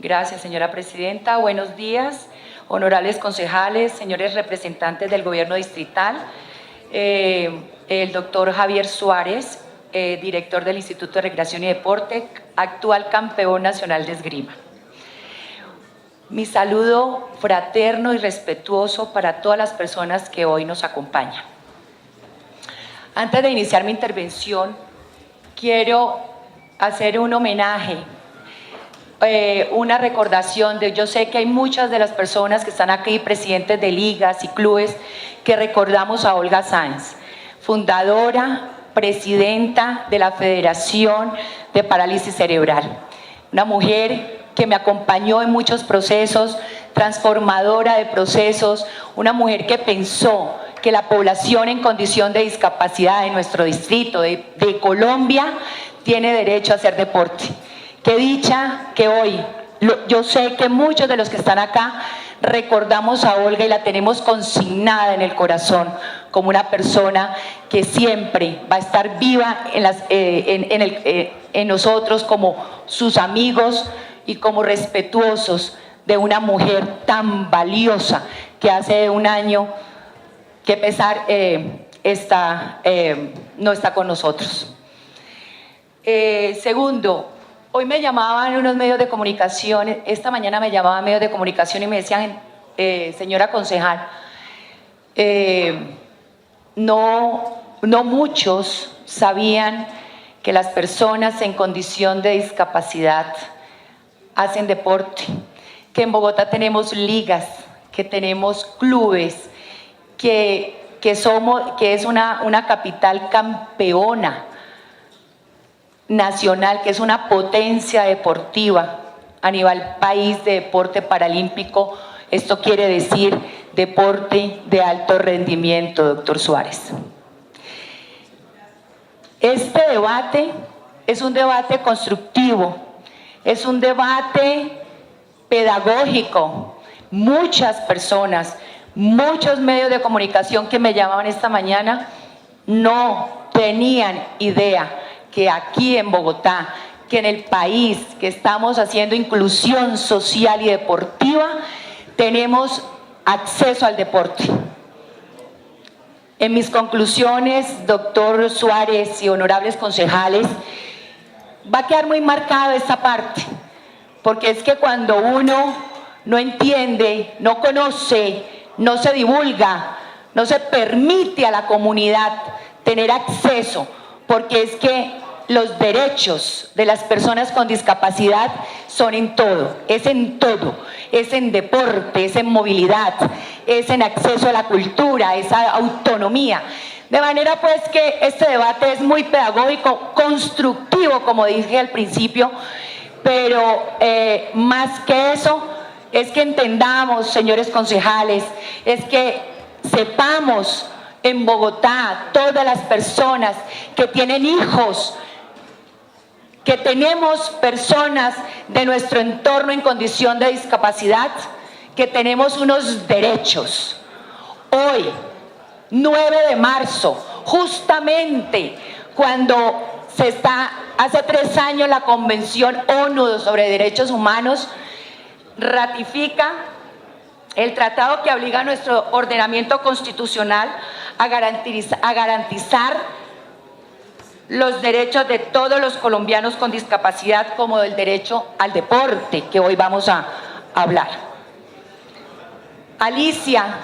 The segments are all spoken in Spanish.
Gracias, señora presidenta. Buenos días, honorables concejales, señores representantes del gobierno distrital, el doctor Javier Suárez, director del Instituto de Recreación y Deporte, actual campeón nacional de esgrima. Mi saludo fraterno y respetuoso para todas las personas que hoy nos acompañan. Antes de iniciar mi intervención, quiero hacer un homenaje, una recordación yo sé que hay muchas de las personas que están aquí, presidentes de ligas y clubes, que recordamos a Olga Sáenz, fundadora, presidenta de la Federación de Parálisis Cerebral. Una mujer que me acompañó en muchos procesos, transformadora de procesos, una mujer que pensó que la población en condición de discapacidad de nuestro distrito, de Colombia, tiene derecho a hacer deporte. Qué dicha que hoy, yo sé que muchos de los que están acá recordamos a Olga y la tenemos consignada en el corazón como una persona que siempre va a estar viva en nosotros como sus amigos y como respetuosos de una mujer tan valiosa que hace un año que no está con nosotros. Segundo, hoy me llamaban unos medios de comunicación, esta mañana me llamaban medios de comunicación y me decían, señora concejal, no muchos sabían que las personas en condición de discapacidad hacen deporte, que en Bogotá tenemos ligas, que tenemos clubes, que es una capital campeona nacional, que es una potencia deportiva a nivel país de deporte paralímpico. Esto quiere decir deporte de alto rendimiento, doctor Suárez. Este debate es un debate constructivo, es un debate pedagógico. Muchas personas, muchos medios de comunicación que me llamaban esta mañana no tenían idea que aquí en Bogotá, que en el país, que estamos haciendo inclusión social y deportiva, tenemos acceso al deporte. En mis conclusiones, doctor Suárez y honorables concejales, va a quedar muy marcada esta parte, porque es que cuando uno no entiende, no conoce, no se divulga, no se permite a la comunidad tener acceso, porque es que los derechos de las personas con discapacidad son en todo, es en deporte, es en movilidad, es en acceso a la cultura, es a autonomía. De manera pues que este debate es muy pedagógico, constructivo, como dije al principio, pero más que eso, es que entendamos, señores concejales, es que sepamos en Bogotá, todas las personas que tienen hijos, que tenemos personas de nuestro entorno en condición de discapacidad, que tenemos unos derechos. Hoy, 9 de marzo, justamente cuando hace 3 años la Convención ONU sobre Derechos Humanos ratifica el tratado que obliga a nuestro ordenamiento constitucional a garantizar los derechos de todos los colombianos con discapacidad, como el derecho al deporte, que hoy vamos a hablar. Alicia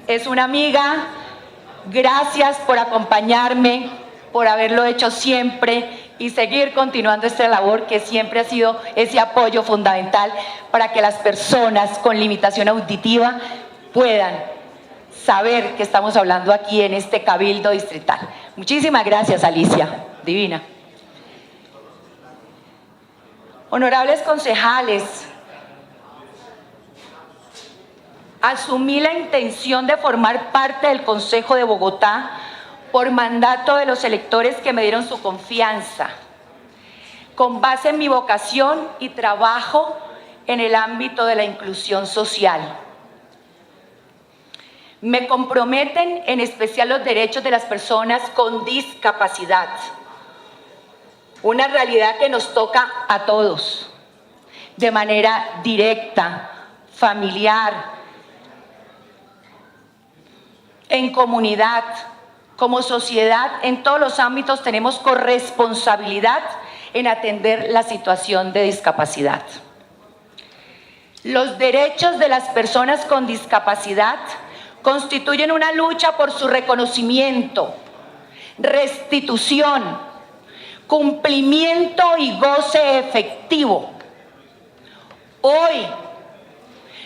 es una amiga, gracias por acompañarme, por haberlo hecho siempre y seguir continuando esta labor que siempre ha sido ese apoyo fundamental para que las personas con limitación auditiva puedan saber que estamos hablando aquí en este cabildo distrital. Muchísimas gracias, Alicia, divina. Honorables concejales, asumí la intención de formar parte del Consejo de Bogotá por mandato de los electores que me dieron su confianza, con base en mi vocación y trabajo en el ámbito de la inclusión social. Me comprometen en especial los derechos de las personas con discapacidad, una realidad que nos toca a todos. de manera directa, familiar, en comunidad, como sociedad, en todos los ámbitos tenemos corresponsabilidad en atender la situación de discapacidad. Los derechos de las personas con discapacidad constituyen una lucha por su reconocimiento, restitución, cumplimiento y goce efectivo. Hoy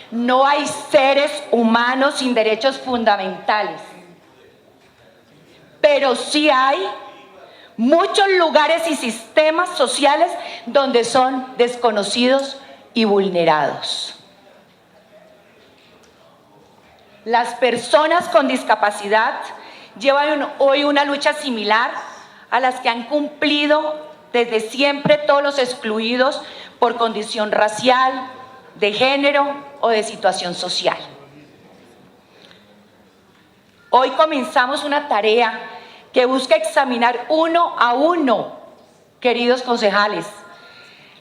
no hay seres humanos sin derechos fundamentales, pero sí hay muchos lugares y sistemas sociales donde son desconocidos y vulnerados. Las personas con discapacidad llevan hoy una lucha similar a las que han cumplido desde siempre todos los excluidos por condición racial, de género o de situación social. Hoy comenzamos una tarea que busca examinar uno a uno, queridos concejales,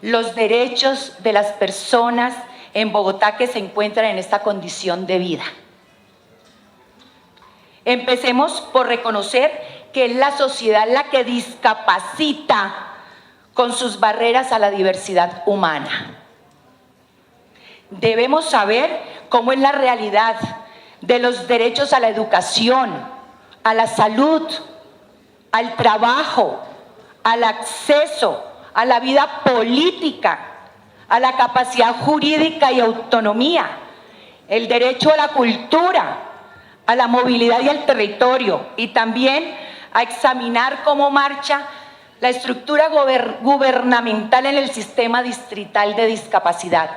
los derechos de las personas en Bogotá que se encuentran en esta condición de vida. Empecemos por reconocer que es la sociedad la que discapacita con sus barreras a la diversidad humana. Debemos saber cómo es la realidad de los derechos a la educación, a la salud, al trabajo, al acceso, a la vida política, a la capacidad jurídica y autonomía, el derecho a la cultura, a la movilidad y al territorio, y también a examinar cómo marcha la estructura gubernamental en el sistema distrital de discapacidad.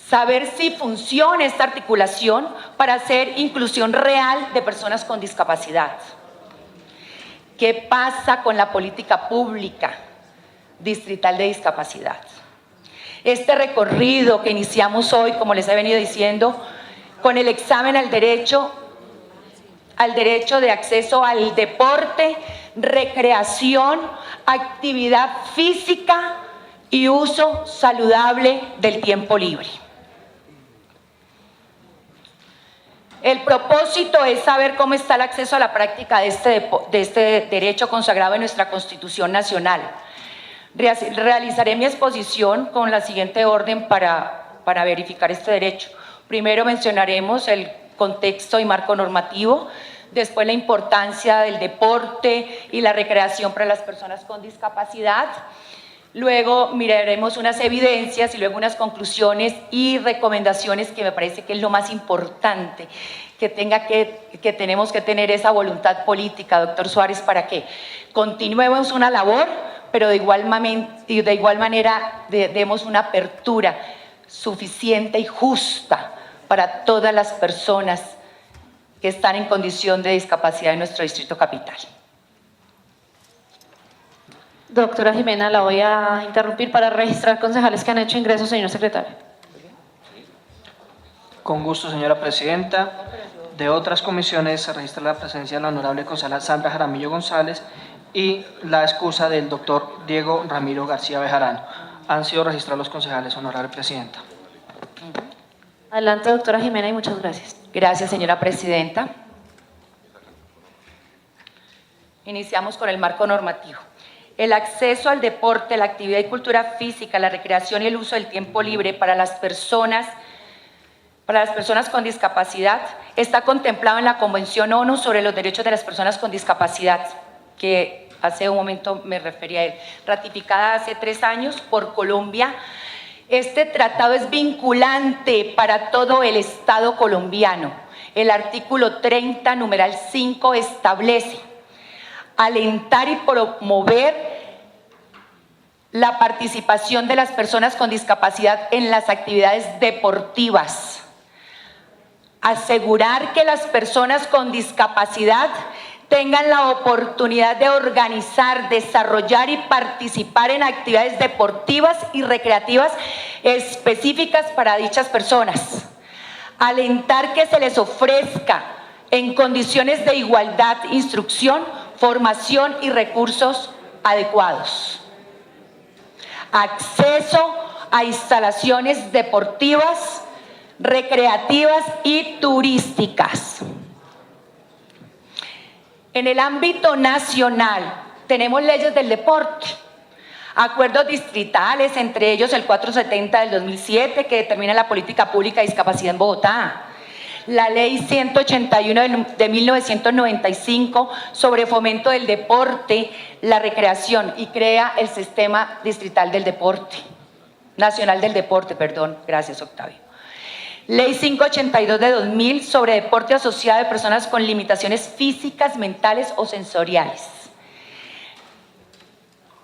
Saber si funciona esta articulación para hacer inclusión real de personas con discapacidad. ¿Qué pasa con la política pública distrital de discapacidad? Este recorrido que iniciamos hoy, como les he venido diciendo, con el examen al derecho de acceso al deporte, recreación, actividad física y uso saludable del tiempo libre. El propósito es saber cómo está el acceso a la práctica de este derecho consagrado en nuestra Constitución Nacional. Realizaré mi exposición con la siguiente orden para verificar este derecho. Primero mencionaremos el contexto y marco normativo, después la importancia del deporte y la recreación para las personas con discapacidad. Luego miraremos unas evidencias y luego unas conclusiones y recomendaciones que me parece que es lo más importante, que tenemos que tener esa voluntad política, doctor Suárez, para que continuemos una labor, pero de igual manera demos una apertura suficiente y justa para todas las personas que están en condición de discapacidad en nuestro distrito capital. Doctora Jimena, la voy a interrumpir para registrar concejales que han hecho ingreso, señor secretario. Con gusto, señora presidenta. De otras comisiones se registra la presencia de la honorable concejala Sandra Jaramillo González y la excusa del doctor Diego Ramiro García Bejarano. Han sido registrados los concejales, honorable presidenta. Adelante, doctora Jimena, y muchas gracias. Gracias, señora presidenta. Iniciamos con el marco normativo. El acceso al deporte, la actividad y cultura física, la recreación y el uso del tiempo libre para las personas con discapacidad está contemplado en la Convención ONU sobre los derechos de las personas con discapacidad, que hace un momento me refería a él, ratificada hace 3 años por Colombia. Este tratado es vinculante para todo el Estado colombiano. El artículo 30, numeral 5, establece alentar y promover la participación de las personas con discapacidad en las actividades deportivas, asegurar que las personas con discapacidad tengan la oportunidad de organizar, desarrollar y participar en actividades deportivas y recreativas específicas para dichas personas, alentar que se les ofrezca en condiciones de igualdad instrucción, formación y recursos adecuados. acceso a instalaciones deportivas, recreativas y turísticas. En el ámbito nacional tenemos leyes del deporte, acuerdos distritales, entre ellos el 470 del 2007 que determina la política pública de discapacidad en Bogotá, la ley 181 de 1995 sobre fomento del deporte, la recreación y crea el sistema distrital del deporte, nacional del deporte, perdón, gracias Octavio. Ley 582 de 2000 sobre deporte asociado de personas con limitaciones físicas, mentales o sensoriales.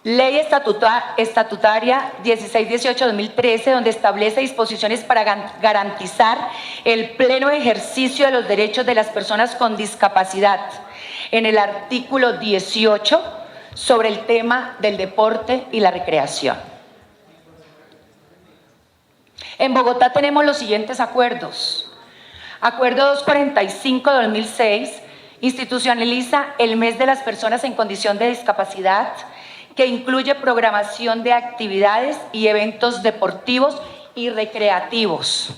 Ley estatutaria 1618-2013, donde establece disposiciones para garantizar el pleno ejercicio de los derechos de las personas con discapacidad. En el artículo 18, sobre el tema del deporte y la recreación. En Bogotá tenemos los siguientes acuerdos. Acuerdo 245 de 2006, institucionaliza el mes de las personas en condición de discapacidad, que incluye programación de actividades y eventos deportivos y recreativos.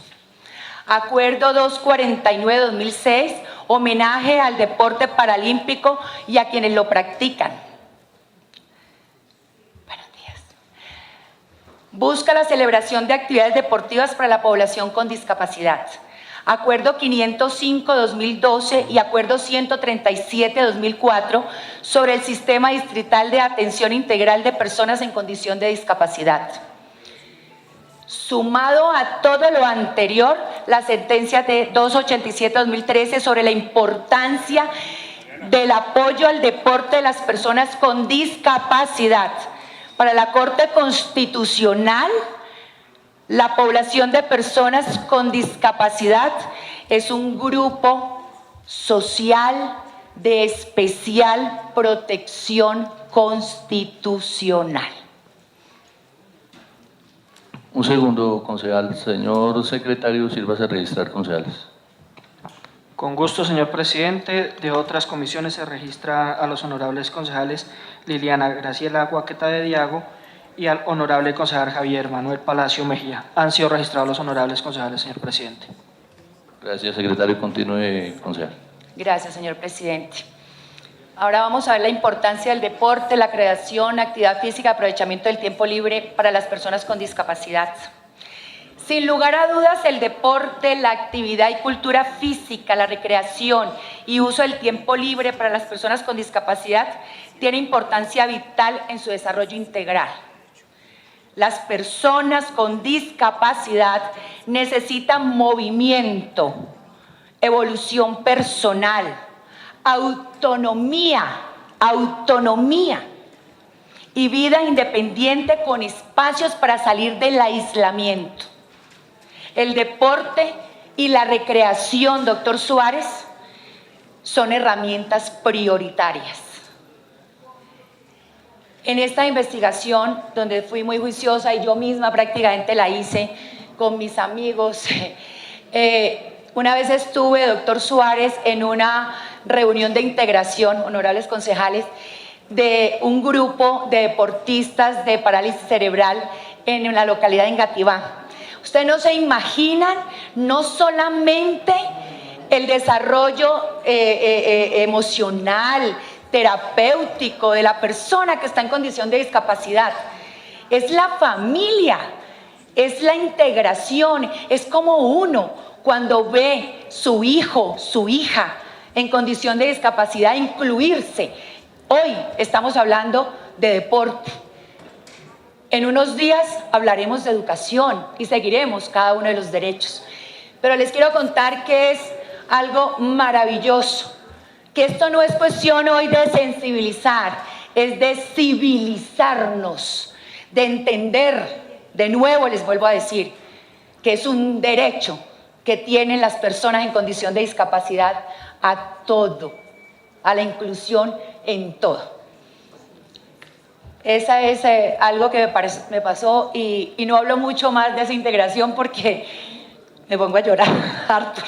Acuerdo 249 de 2006, homenaje al deporte paralímpico y a quienes lo practican. Buenos días. Busca la celebración de actividades deportivas para la población con discapacidad. Acuerdo 505-2012 y Acuerdo 137-2004 sobre el Sistema Distrital de Atención Integral de Personas en Condición de Discapacidad. Sumado a todo lo anterior, la sentencia de 287-2013 sobre la importancia del apoyo al deporte de las personas con discapacidad. Para la Corte Constitucional, la población de personas con discapacidad es un grupo social de especial protección constitucional. Un segundo, concejal. Señor secretario, sírvase a registrar concejales. Con gusto, señor presidente. De otras comisiones se registra a los honorables concejales Liliana Graciela Guaqueta de Diago y al honorable concejal Javier Manuel Palacio Mejía. Han sido registrados los honorables concejales, señor presidente. Gracias, secretario. Continúe, concejal. Gracias, señor presidente. Ahora vamos a ver la importancia del deporte, la creación, actividad física, aprovechamiento del tiempo libre para las personas con discapacidad. Sin lugar a dudas, el deporte, la actividad y cultura física, la recreación y uso del tiempo libre para las personas con discapacidad tiene importancia vital en su desarrollo integral. Las personas con discapacidad necesitan movimiento, evolución personal, autonomía y vida independiente con espacios para salir del aislamiento. El deporte y la recreación, doctor Suárez, son herramientas prioritarias. En esta investigación, donde fui muy juiciosa y yo misma prácticamente la hice con mis amigos, una vez estuve, doctor Suárez, en una reunión de integración, honorables concejales, de un grupo de deportistas de parálisis cerebral en la localidad de Engativá. Ustedes no se imaginan, no solamente el desarrollo emocional, terapéutico de la persona que está en condición de discapacidad, es la familia, es la integración, es como uno cuando ve su hijo, su hija en condición de discapacidad incluirse. Hoy estamos hablando de deporte. En unos días hablaremos de educación y seguiremos cada uno de los derechos. Pero les quiero contar que es algo maravilloso, que esto no es cuestión hoy de sensibilizar, es de civilizarnos, de entender, de nuevo les vuelvo a decir, que es un derecho que tienen las personas en condición de discapacidad a todo, a la inclusión en todo. Esa es algo que me pasó y no hablo mucho más de esa integración porque me pongo a llorar, Arthur.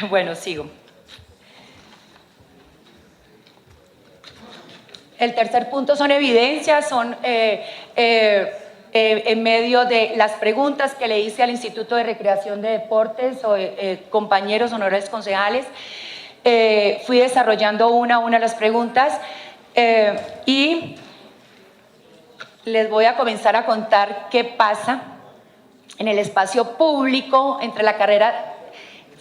Bueno, sigo. El tercer punto son evidencias, son en medio de las preguntas que le hice al Instituto de Recreación de Deportes o compañeros honorables concejales, fui desarrollando una a una las preguntas y les voy a comenzar a contar qué pasa en el espacio público entre la carrera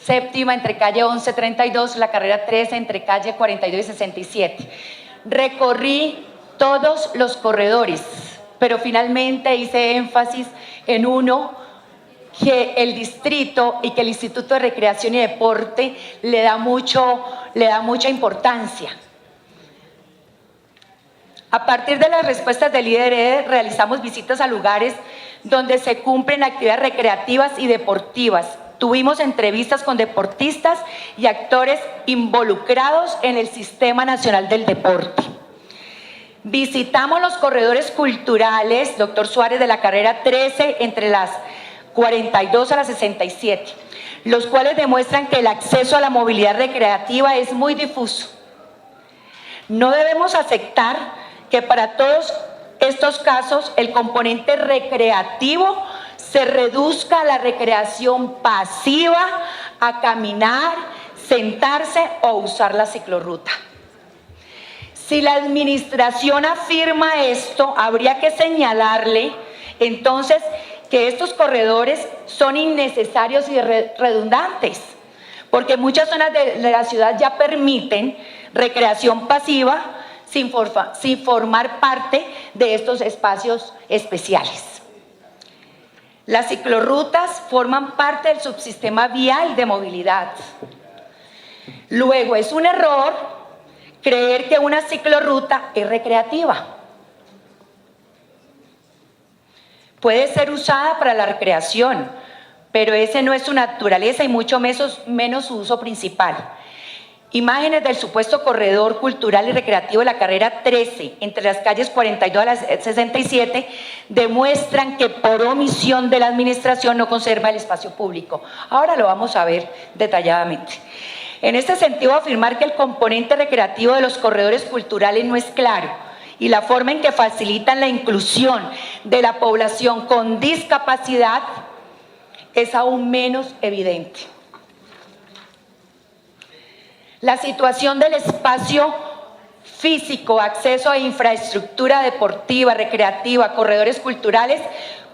séptima entre calle 1132, la carrera 13 entre calle 42 y 67. Recorrí todos los corredores, pero finalmente hice énfasis en uno que el distrito y que el Instituto de Recreación y Deporte le da mucha importancia. A partir de las respuestas del IDRD realizamos visitas a lugares donde se cumplen actividades recreativas y deportivas. Tuvimos entrevistas con deportistas y actores involucrados en el Sistema Nacional del Deporte. Visitamos los corredores culturales, doctor Suárez, de la carrera 13 entre las 42 a las 67, los cuales demuestran que el acceso a la movilidad recreativa es muy difuso. No debemos aceptar que para todos estos casos el componente recreativo se reduzca a la recreación pasiva, a caminar, sentarse o usar la ciclorruta. Si la administración afirma esto, habría que señalarle entonces que estos corredores son innecesarios y redundantes, porque muchas zonas de la ciudad ya permiten recreación pasiva sin formar parte de estos espacios especiales. Las ciclorrutas forman parte del subsistema vial de movilidad. Luego, es un error creer que una ciclorruta es recreativa. Puede ser usada para la recreación, pero ese no es su naturaleza y mucho menos su uso principal. Imágenes del supuesto corredor cultural y recreativo de la carrera 13 entre las calles 42 a las 67 demuestran que por omisión de la administración no conserva el espacio público. Ahora lo vamos a ver detalladamente. En este sentido, afirmar que el componente recreativo de los corredores culturales no es claro y la forma en que facilitan la inclusión de la población con discapacidad es aún menos evidente. La situación del espacio físico, acceso a infraestructura deportiva, recreativa, corredores culturales,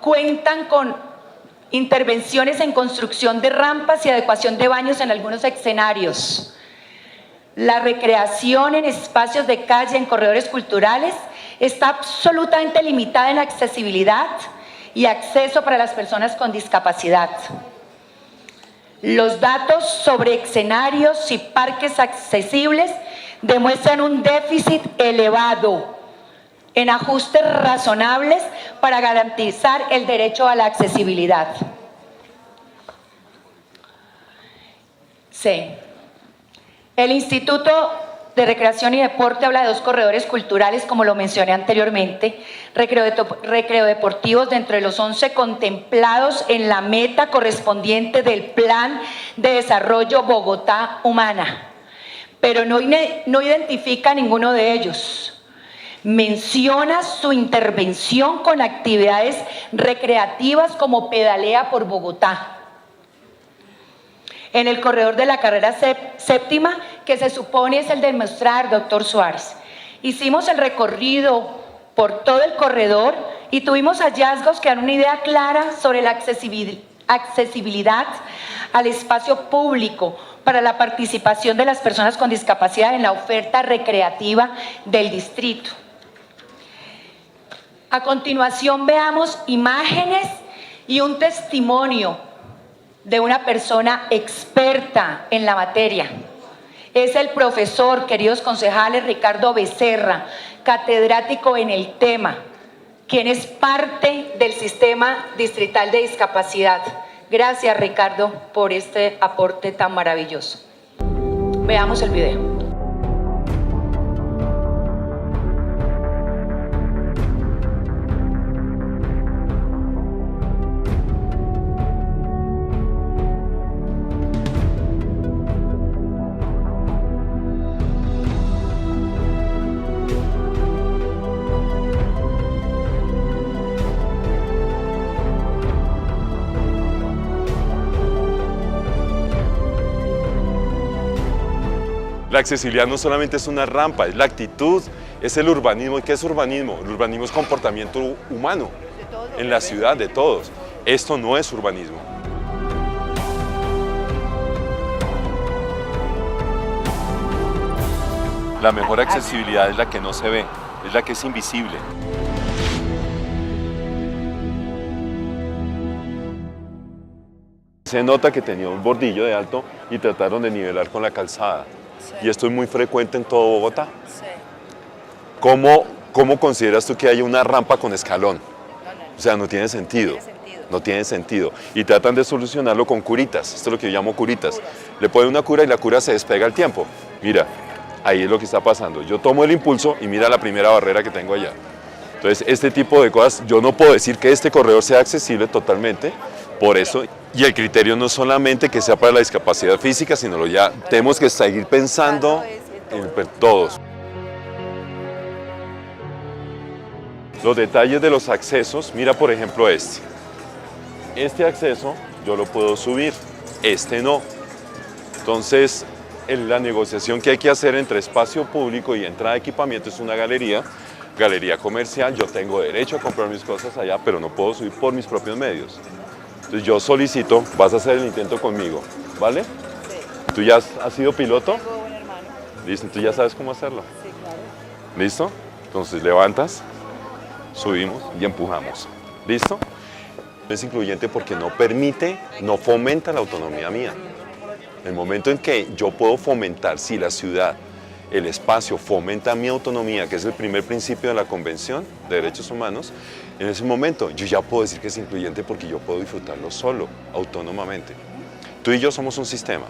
cuentan con intervenciones en construcción de rampas y adecuación de baños en algunos escenarios. La recreación en espacios de calle, en corredores culturales, está absolutamente limitada en accesibilidad y acceso para las personas con discapacidad. Los datos sobre escenarios y parques accesibles demuestran un déficit elevado en ajustes razonables para garantizar el derecho a la accesibilidad. C. El Instituto de Recreación y Deporte habla de 2 corredores culturales, como lo mencioné anteriormente, recreodeportivos dentro de los 11 contemplados en la meta correspondiente del Plan de Desarrollo Bogotá Humana, pero no identifica ninguno de ellos. Menciona su intervención con actividades recreativas como pedalea por Bogotá. En el corredor de la carrera séptima, que se supone es el de mostrar, doctor Suárez. Hicimos el recorrido por todo el corredor y tuvimos hallazgos que dan una idea clara sobre la accesibilidad al espacio público para la participación de las personas con discapacidad en la oferta recreativa del distrito. A continuación veamos imágenes y un testimonio de una persona experta en la materia. Es el profesor, queridos concejales, Ricardo Becerra, catedrático en el tema, quien es parte del Sistema Distrital de Discapacidad. Gracias, Ricardo, por este aporte tan maravilloso. Veamos el video. La accesibilidad no solamente es una rampa, es la actitud, es el urbanismo. ¿Y qué es urbanismo? El urbanismo es comportamiento humano en la ciudad de todos. Esto no es urbanismo. La mejor accesibilidad es la que no se ve, es la que es invisible. Se nota que tenía un bordillo de alto y trataron de nivelar con la calzada. Sí. Y esto es muy frecuente en todo Bogotá. Sí. ¿Cómo consideras tú que haya una rampa con escalón? O sea, no tiene sentido. No tiene sentido. Y tratan de solucionarlo con curitas. Esto es lo que yo llamo curitas. Le ponen una cura y la cura se despega al tiempo. Mira, ahí es lo que está pasando. Yo tomo el impulso y mira la primera barrera que tengo allá. Entonces, este tipo de cosas, yo no puedo decir que este corredor sea accesible totalmente, por eso, y el criterio no solamente que sea para la discapacidad física, sino ya tenemos que seguir pensando en todos. Los detalles de los accesos, mira por ejemplo este. Este acceso yo lo puedo subir, este no. Entonces, la negociación que hay que hacer entre espacio público y entrada de equipamiento es una galería comercial. Yo tengo derecho a comprar mis cosas allá, pero no puedo subir por mis propios medios. Entonces yo solicito, vas a hacer el intento conmigo, ¿vale? Sí. ¿Tú ya has sido piloto? Tengo un hermano. Listo, tú ya sabes cómo hacerlo. Sí, claro. ¿Listo? Entonces levantas, subimos y empujamos. ¿Listo? Es incluyente porque no permite, no fomenta la autonomía mía. El momento en que yo puedo fomentar, si la ciudad, el espacio fomenta mi autonomía, que es el primer principio de la Convención de Derechos Humanos, en ese momento yo ya puedo decir que es incluyente porque yo puedo disfrutarlo solo, autónomamente. Tú y yo somos un sistema.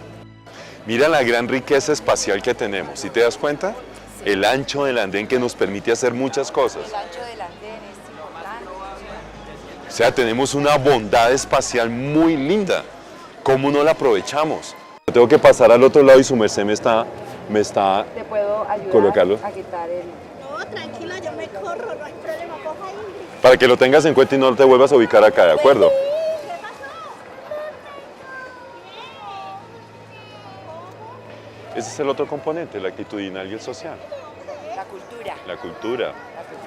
Mira la gran riqueza espacial que tenemos. ¿Sí te das cuenta? Sí. El ancho del andén que nos permite hacer muchas cosas. El ancho del andén es importante. O sea, tenemos una bondad espacial muy linda. ¿Cómo no la aprovechamos? Tengo que pasar al otro lado y su merced me está ¿Te puedo ayudar colocarlo a quitar el...? No, tranquila, yo me corro, no hay problema, coja ahí. Para que lo tengas en cuenta y no te vuelvas a ubicar acá, ¿de acuerdo? ¿Qué pasó? Ese es el otro componente, el actitudinal y el social. La cultura. La cultura.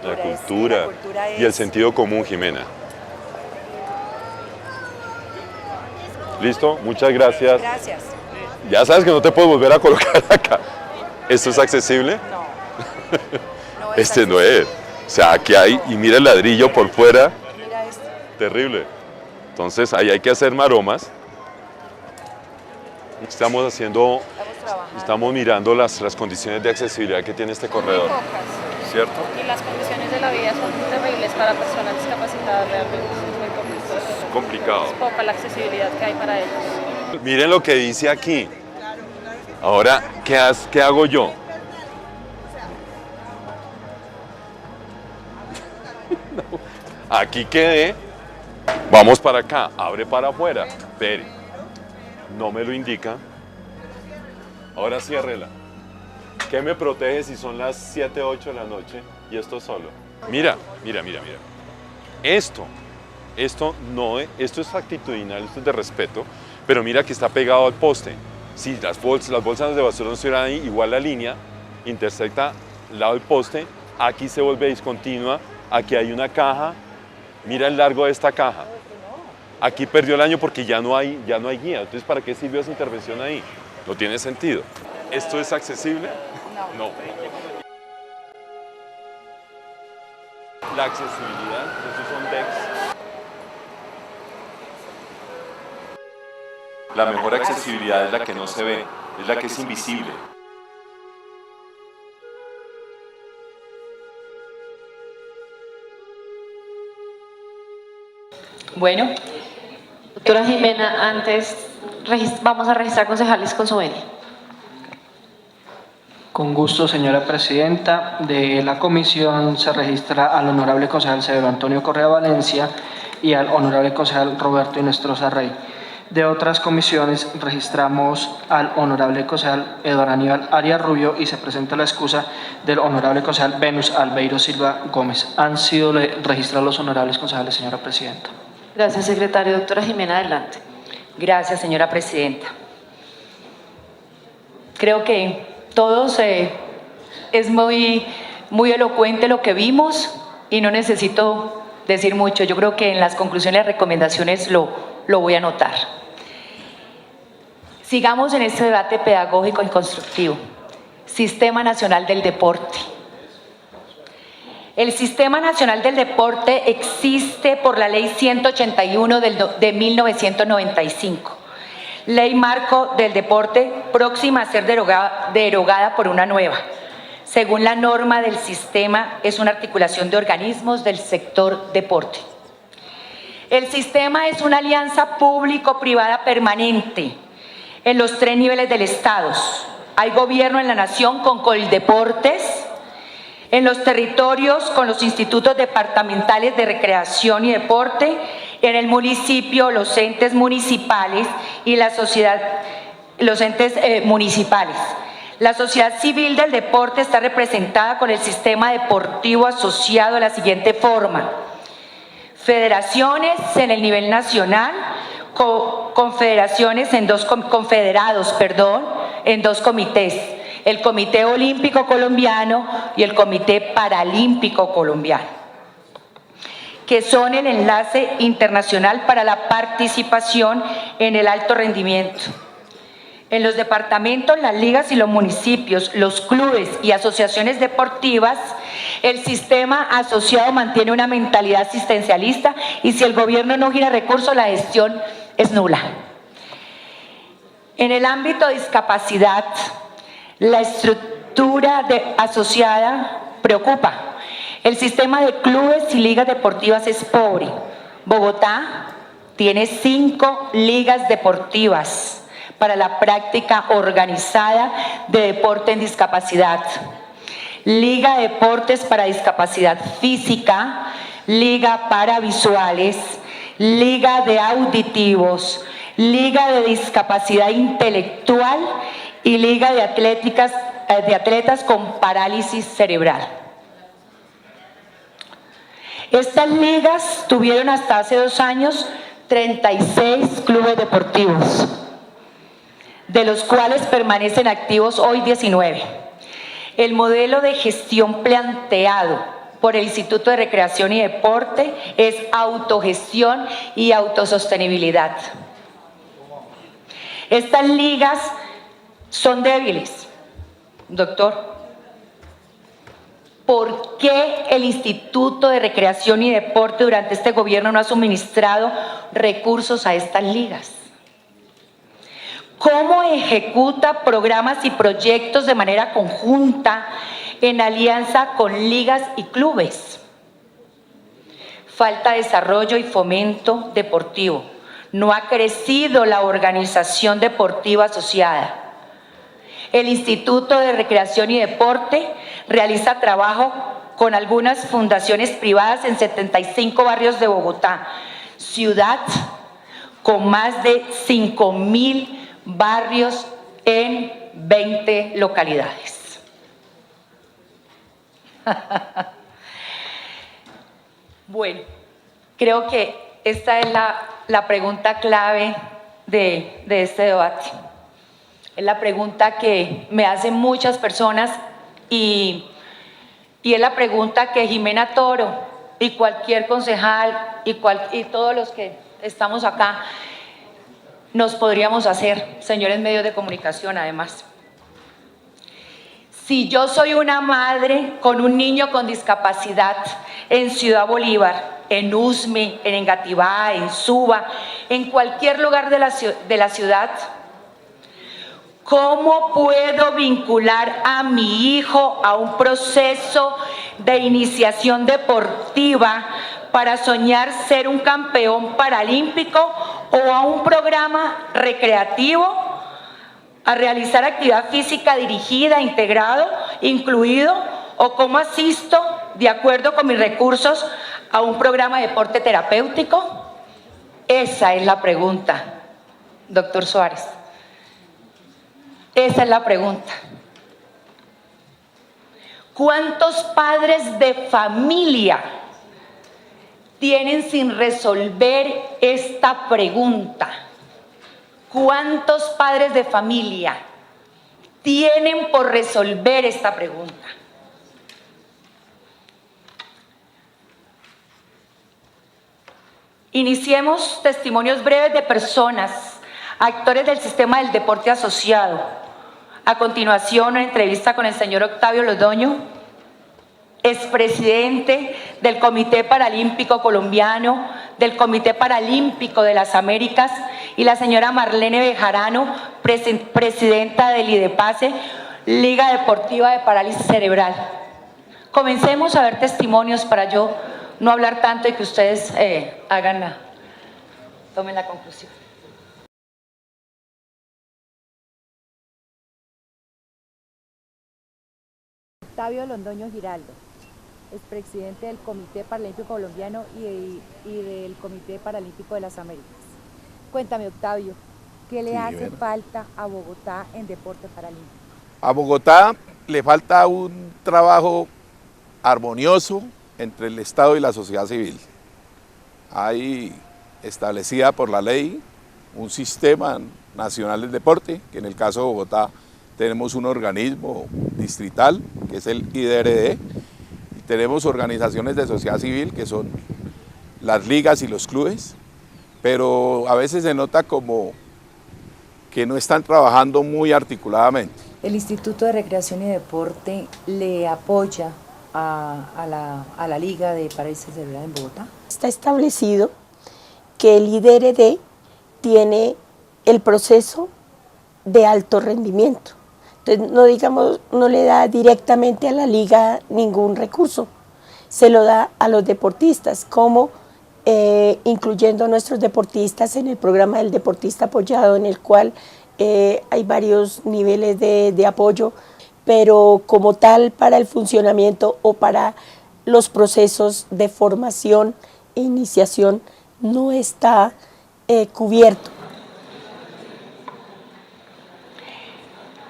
La La cultura cultura es... y el sentido común, Jimena. ¿Listo? Muchas gracias. Gracias. Ya sabes que no te puedo volver a colocar acá. ¿Esto es accesible? No. No Este no es. O sea, aquí hay, y mira el ladrillo por fuera. Mira esto. Terrible. Entonces, ahí hay que hacer maromas. Estamos mirando las condiciones de accesibilidad que tiene este corredor. ¿Cierto? Y las condiciones de la vida son terribles para personas discapacitadas realmente. Es complicado. Es poca la accesibilidad que hay para ellos. Miren lo que dice aquí. Ahora, ¿qué hago yo? Aquí quedé. Vamos para acá. Abre para afuera. Espere. No me lo indica. Ahora ciérrela. ¿Qué me protege si son las 7, 8 de la noche y esto solo? Mira. Esto es actitudinal, esto es de respeto, pero mira que está pegado al poste. Si las bolsas de basura no estuvieran ahí, igual la línea intersecta al lado del poste, aquí se vuelve discontinua, aquí hay una caja, mira el largo de esta caja. Aquí perdió el año porque ya no hay guía, entonces ¿para qué sirvió esa intervención ahí? No tiene sentido. ¿Esto es accesible? No. La accesibilidad, estos son decks. La mejor accesibilidad es la que no se ve, es la que es invisible. Bueno, Doctora Jimena, antes vamos a registrar concejales con su venia. Con gusto, señora presidenta. De la comisión se registra al honorable concejal Severo Antonio Correa Valencia y al honorable concejal Roberto Inestrosa Rey. De otras comisiones registramos al honorable concejal Eduardo Aníbal Arias Rubio y se presenta la excusa del honorable concejal Venus Albeiro Silva Gómez. Han sido registrados los honorables concejales, señora presidenta. Gracias, secretario. Doctora Jimena, adelante. gracias, señora presidenta. Creo que todos, es muy elocuente lo que vimos y no necesito decir mucho. Yo creo que en las conclusiones y recomendaciones lo voy a anotar. Sigamos en este debate pedagógico y constructivo. Sistema Nacional del Deporte. El Sistema Nacional del Deporte existe por la Ley 181 de 1995. Ley Marco del Deporte, próxima a ser derogada por una nueva. Según la norma del sistema, es una articulación de organismos del sector deporte. El sistema es una alianza público-privada permanente en los 3 niveles del Estado. Hay gobierno en la nación con Coldeportes, en los territorios con los institutos departamentales de recreación y deporte, en el municipio los entes municipales y la sociedad, los entes municipales. La sociedad civil del deporte está representada con el sistema deportivo asociado a la siguiente forma: federaciones en el nivel nacional, confederaciones en confederados, en 2 comités: el Comité Olímpico Colombiano y el Comité Paralímpico Colombiano, que son el enlace internacional para la participación en el alto rendimiento. En los departamentos, las ligas y los municipios, los clubes y asociaciones deportivas, el sistema asociado mantiene una mentalidad asistencialista y si el gobierno no gira recursos, la gestión es nula. En el ámbito de discapacidad, la estructura asociada preocupa. El sistema de clubes y ligas deportivas es pobre. Bogotá tiene 5 ligas deportivas para la práctica organizada de deporte en discapacidad. Liga de Deportes para Discapacidad Física, Liga para Visuales, Liga de Auditivos, Liga de Discapacidad Intelectual y Liga de Atletas con Parálisis Cerebral. Estas ligas tuvieron hasta hace 2 años 36 clubes deportivos, de los cuales permanecen activos hoy 19. El modelo de gestión planteado por el Instituto de Recreación y Deporte es autogestión y autosostenibilidad. Estas ligas son débiles, doctor. ¿Por qué el Instituto de Recreación y Deporte durante este gobierno no ha suministrado recursos a estas ligas? ¿Cómo ejecuta programas y proyectos de manera conjunta en alianza con ligas y clubes? Falta desarrollo y fomento deportivo. No ha crecido la organización deportiva asociada. El Instituto de Recreación y Deporte realiza trabajo con algunas fundaciones privadas en 75 barrios de Bogotá, ciudad con más de 5.000 barrios en 20 localidades. Bueno, creo que esta es la pregunta clave de este debate. Es la pregunta que me hacen muchas personas y es la pregunta que Jimena Toro y cualquier concejal y todos los que estamos acá nos podríamos hacer, señores medios de comunicación además. Si yo soy una madre con un niño con discapacidad en Ciudad Bolívar, en Usme, en Engativá, en Suba, en cualquier lugar de la ciudad, ¿cómo puedo vincular a mi hijo a un proceso de iniciación deportiva para soñar ser un campeón paralímpico o a un programa recreativo, a realizar actividad física dirigida, integrado, incluido, o cómo asisto, de acuerdo con mis recursos, a un programa de deporte terapéutico? Esa es la pregunta, doctor Suárez. Esa es la pregunta. ¿Cuántos padres de familia tienen sin resolver esta pregunta? ¿Cuántos padres de familia tienen por resolver esta pregunta. Iniciemos testimonios breves de personas, actores del sistema del deporte asociado. A continuación, una entrevista con el señor Octavio Londoño, expresidente del Comité Paralímpico Colombiano, del Comité Paralímpico de las Américas, y la señora Marlene Bejarano, presidenta del IDEPACE, Liga Deportiva de Parálisis Cerebral. Comencemos a ver testimonios para yo no hablar tanto y que ustedes tomen la conclusión. Octavio Londoño Giraldo, expresidente del Comité Paralímpico Colombiano y del Comité Paralímpico de las Américas. Cuéntame, Octavio, ¿qué le hace falta a Bogotá en deporte paralímpico? A Bogotá le falta un trabajo armonioso entre el Estado y la sociedad civil. Hay establecida por la ley un sistema nacional del deporte, que en el caso de Bogotá tenemos un organismo distrital, que es el IDRD, y tenemos organizaciones de sociedad civil, que son las ligas y los clubes, pero a veces se nota como que no están trabajando muy articuladamente. El Instituto de Recreación y Deporte le apoya a la Liga de Parálisis Cerebral en Bogotá. Está establecido que el IDRD tiene el proceso de alto rendimiento. Entonces, no le da directamente a la liga ningún recurso, se lo da a los deportistas, como incluyendo nuestros deportistas en el programa del deportista apoyado, en el cual hay varios niveles de apoyo, pero como tal para el funcionamiento o para los procesos de formación e iniciación no está cubierto.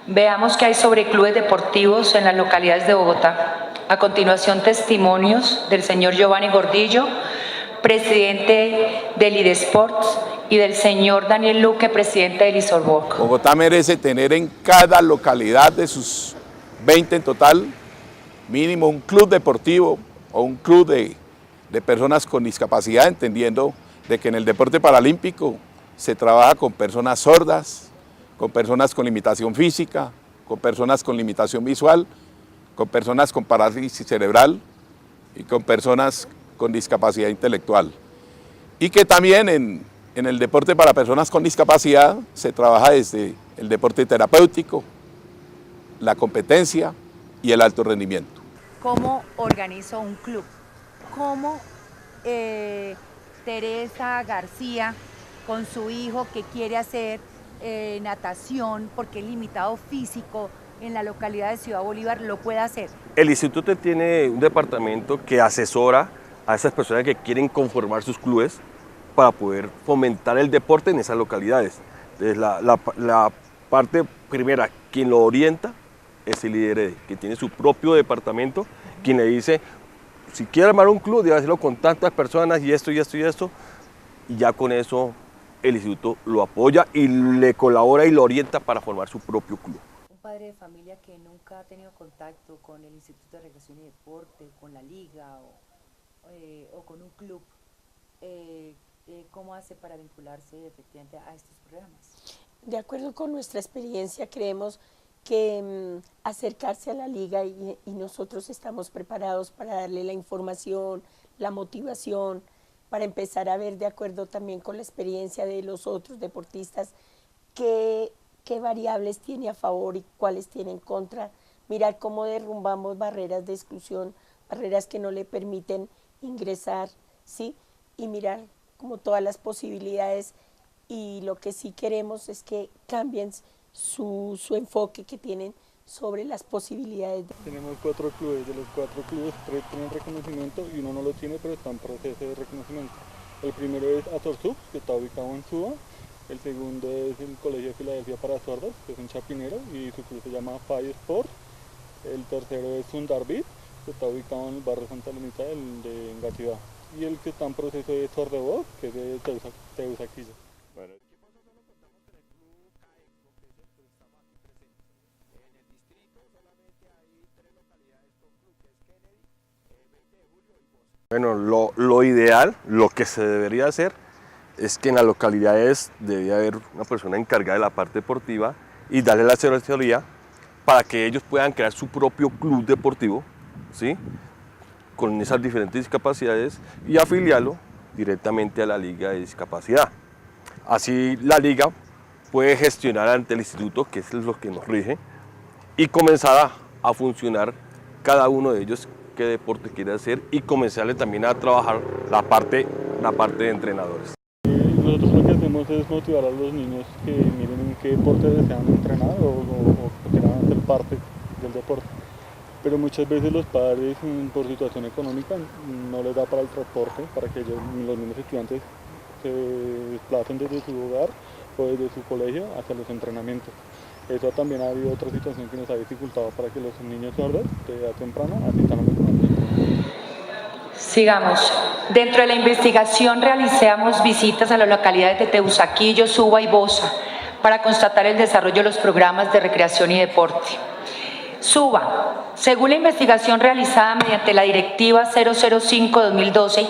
Veamos qué hay sobre clubes deportivos en las localidades de Bogotá. A continuación, testimonios del señor Giovanni Gordillo, presidente del IDESports, y del señor Daniel Luque, presidente del ISORBOC. Bogotá merece tener en cada localidad de sus 20 en total, mínimo un club deportivo o un club de personas con discapacidad, entendiendo de que en el deporte paralímpico se trabaja con personas sordas, con personas con limitación física, con personas con limitación visual, con personas con parálisis cerebral y con personas con discapacidad intelectual. Y que también en el deporte para personas con discapacidad se trabaja desde el deporte terapéutico, la competencia y el alto rendimiento. ¿Cómo organizo un club? ¿Cómo Teresa García, con su hijo que quiere hacer natación porque es limitado físico en la localidad de Ciudad Bolívar, lo puede hacer? El instituto tiene un departamento que asesora a esas personas que quieren conformar sus clubes para poder fomentar el deporte en esas localidades. Entonces, la parte primera, quien lo orienta es el IDRD, que tiene su propio departamento, quien le dice, si quiere armar un club, debe hacerlo con tantas personas y esto y esto y esto, y ya con eso el instituto lo apoya y le colabora y lo orienta para formar su propio club. Un padre de familia que nunca ha tenido contacto con el Instituto de Recreación y Deporte, con la liga o con un club, ¿cómo hace para vincularse efectivamente a estos programas? De acuerdo con nuestra experiencia, creemos que acercarse a la liga y nosotros estamos preparados para darle la información, la motivación, para empezar a ver, de acuerdo también con la experiencia de los otros deportistas, qué variables tiene a favor y cuáles tiene en contra, mirar cómo derrumbamos barreras de exclusión, barreras que no le permiten ingresar, ¿sí? Y mirar como todas las posibilidades, y lo que sí queremos es que cambien su enfoque que tienen sobre las posibilidades. Tenemos 4 clubes, de los 4 clubes 3 tienen reconocimiento y uno no lo tiene, pero está en proceso de reconocimiento. El primero es Azorsub, que está ubicado en Suba. El segundo es el Colegio de Filadelfia para Sordos, que es en Chapinero, y su club se llama Fire Sport. El tercero es Sundarbit, que está ubicado en el barrio Santa Lunita de Engativá. Y el que está en proceso es Sordebok, que es de Teusaquilla. Bueno. Bueno, lo ideal, lo que se debería hacer es que en las localidades debería haber una persona encargada de la parte deportiva y darle la asesoría para que ellos puedan crear su propio club deportivo, ¿sí?, con esas diferentes discapacidades y afiliarlo directamente a la Liga de Discapacidad. Así la Liga puede gestionar ante el instituto, que es lo que nos rige, y comenzar a funcionar cada uno de ellos qué deporte quiere hacer y comenzarle también a trabajar la parte de entrenadores. Nosotros lo que hacemos es motivar a los niños que miren en qué deporte desean entrenar o quieran hacer parte del deporte. Pero muchas veces los padres, por situación económica, no les da para el transporte, para que los mismos estudiantes se desplacen desde su hogar o desde su colegio hacia los entrenamientos. Eso también ha habido otra situación que nos ha dificultado para que los niños sordos de edad temprana asistan a los entrenamientos. Sigamos. Dentro de la investigación realizamos visitas a las localidades de Teusaquillo, Suba y Bosa para constatar el desarrollo de los programas de recreación y deporte. Suba. Según la investigación realizada mediante la Directiva 005-2012,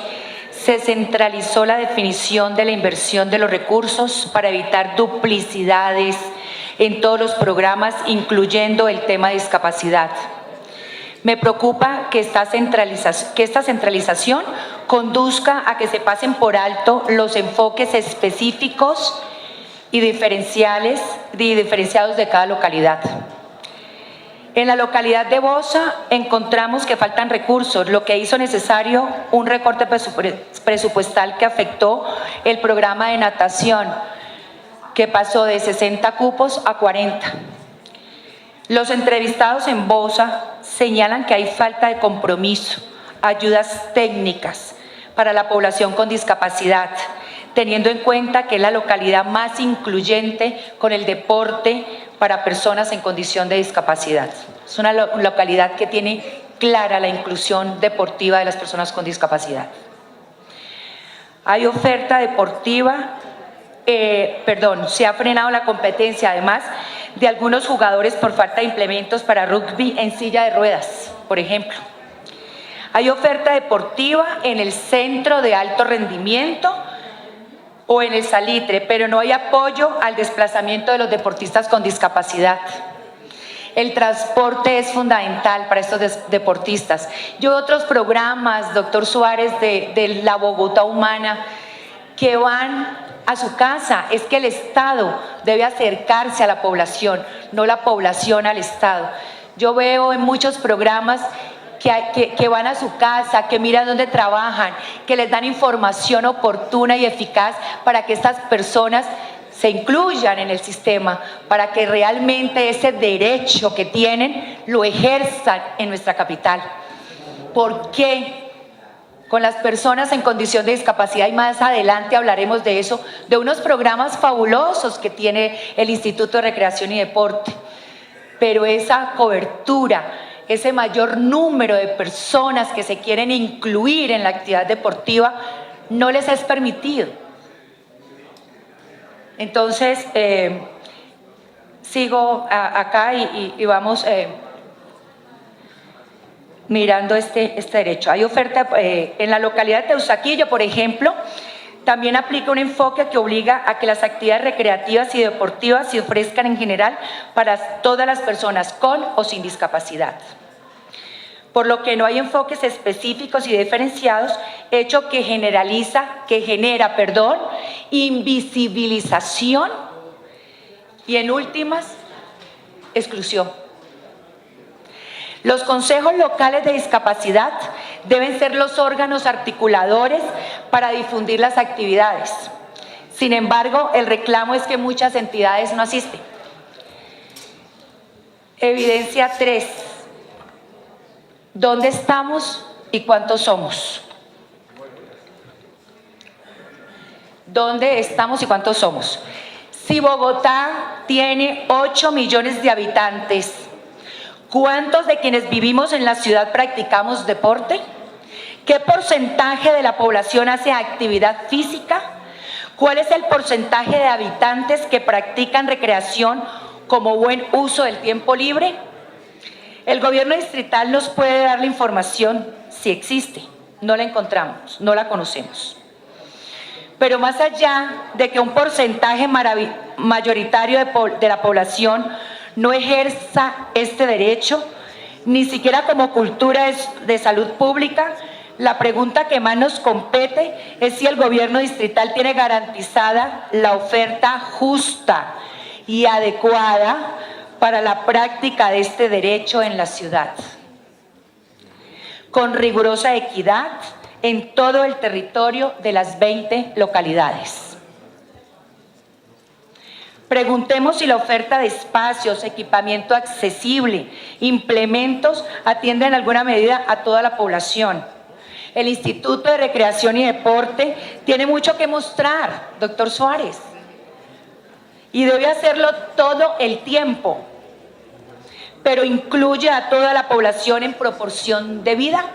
se centralizó la definición de la inversión de los recursos para evitar duplicidades en todos los programas, incluyendo el tema de discapacidad. Me preocupa que esta centralización conduzca a que se pasen por alto los enfoques específicos y diferenciados de cada localidad. En la localidad de Bosa encontramos que faltan recursos, lo que hizo necesario un recorte presupuestal que afectó el programa de natación, que pasó de 60 cupos a 40. Los entrevistados en Bosa señalan que hay falta de compromiso, ayudas técnicas para la población con discapacidad, teniendo en cuenta que es la localidad más incluyente con el deporte para personas en condición de discapacidad. Es una localidad que tiene clara la inclusión deportiva de las personas con discapacidad. Hay oferta deportiva, se ha frenado la competencia, además de algunos jugadores por falta de implementos para rugby en silla de ruedas, por ejemplo. Hay oferta deportiva en el centro de alto rendimiento o en el salitre, pero no hay apoyo al desplazamiento de los deportistas con discapacidad. El transporte es fundamental para estos deportistas. Yo veo otros programas, doctor Suárez, de la Bogotá Humana, que van a su casa. Es que el Estado debe acercarse a la población, no la población al Estado. Yo veo en muchos programas que van a su casa, que miran dónde trabajan, que les dan información oportuna y eficaz para que estas personas se incluyan en el sistema, para que realmente ese derecho que tienen lo ejerzan en nuestra capital. ¿Por qué? Con las personas en condición de discapacidad, y más adelante hablaremos de eso, de unos programas fabulosos que tiene el Instituto de Recreación y Deporte. Pero esa cobertura, ese mayor número de personas que se quieren incluir en la actividad deportiva, no les es permitido. Entonces, sigo acá y vamos mirando este derecho. Hay oferta en la localidad de Teusaquillo, por ejemplo, también aplica un enfoque que obliga a que las actividades recreativas y deportivas se ofrezcan en general para todas las personas con o sin discapacidad. Por lo que no hay enfoques específicos y diferenciados, hecho que genera invisibilización y, en últimas, exclusión. Los consejos locales de discapacidad deben ser los órganos articuladores para difundir las actividades. Sin embargo, el reclamo es que muchas entidades no asisten. Evidencia 3. ¿Dónde estamos y cuántos somos? ¿Dónde estamos y cuántos somos? Si Bogotá tiene 8 millones de habitantes, ¿cuántos de quienes vivimos en la ciudad practicamos deporte? ¿Qué porcentaje de la población hace actividad física? ¿Cuál es el porcentaje de habitantes que practican recreación como buen uso del tiempo libre? El gobierno distrital nos puede dar la información si existe. no la encontramos, no la conocemos. Pero más allá de que un porcentaje mayoritario de la población no ejerza este derecho, ni siquiera como cultura de salud pública, la pregunta que más nos compete es si el gobierno distrital tiene garantizada la oferta justa y adecuada para la práctica de este derecho en la ciudad, con rigurosa equidad en todo el territorio de las 20 localidades. Preguntemos si la oferta de espacios, equipamiento accesible, implementos atiende en alguna medida a toda la población. El Instituto de Recreación y Deporte tiene mucho que mostrar, doctor Suárez, y debe hacerlo todo el tiempo, pero incluye a toda la población en proporción de vida.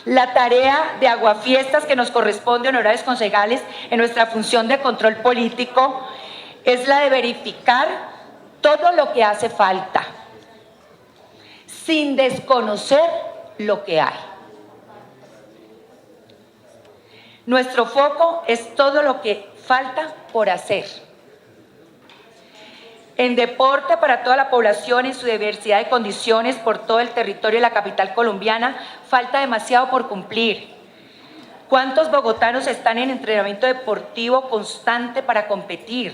La tarea de aguafiestas que nos corresponde, honorables concejales, en nuestra función de control político, es la de verificar todo lo que hace falta, sin desconocer lo que hay. Nuestro foco es todo lo que falta por hacer. En deporte para toda la población en su diversidad de condiciones por todo el territorio de la capital colombiana, falta demasiado por cumplir. ¿Cuántos bogotanos están en entrenamiento deportivo constante para competir?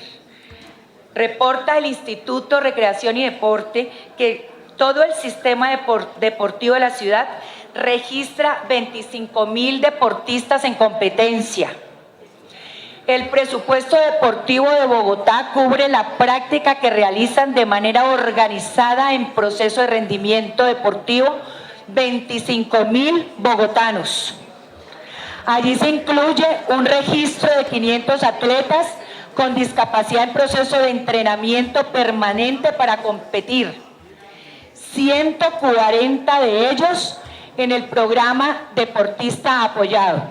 Reporta el Instituto de Recreación y Deporte que todo el sistema deportivo de la ciudad registra 25,000 deportistas en competencia. El presupuesto deportivo de Bogotá cubre la práctica que realizan de manera organizada en proceso de rendimiento deportivo 25,000 bogotanos. Allí se incluye un registro de 500 atletas con discapacidad en proceso de entrenamiento permanente para competir. 140 de ellos en el programa Deportista Apoyado.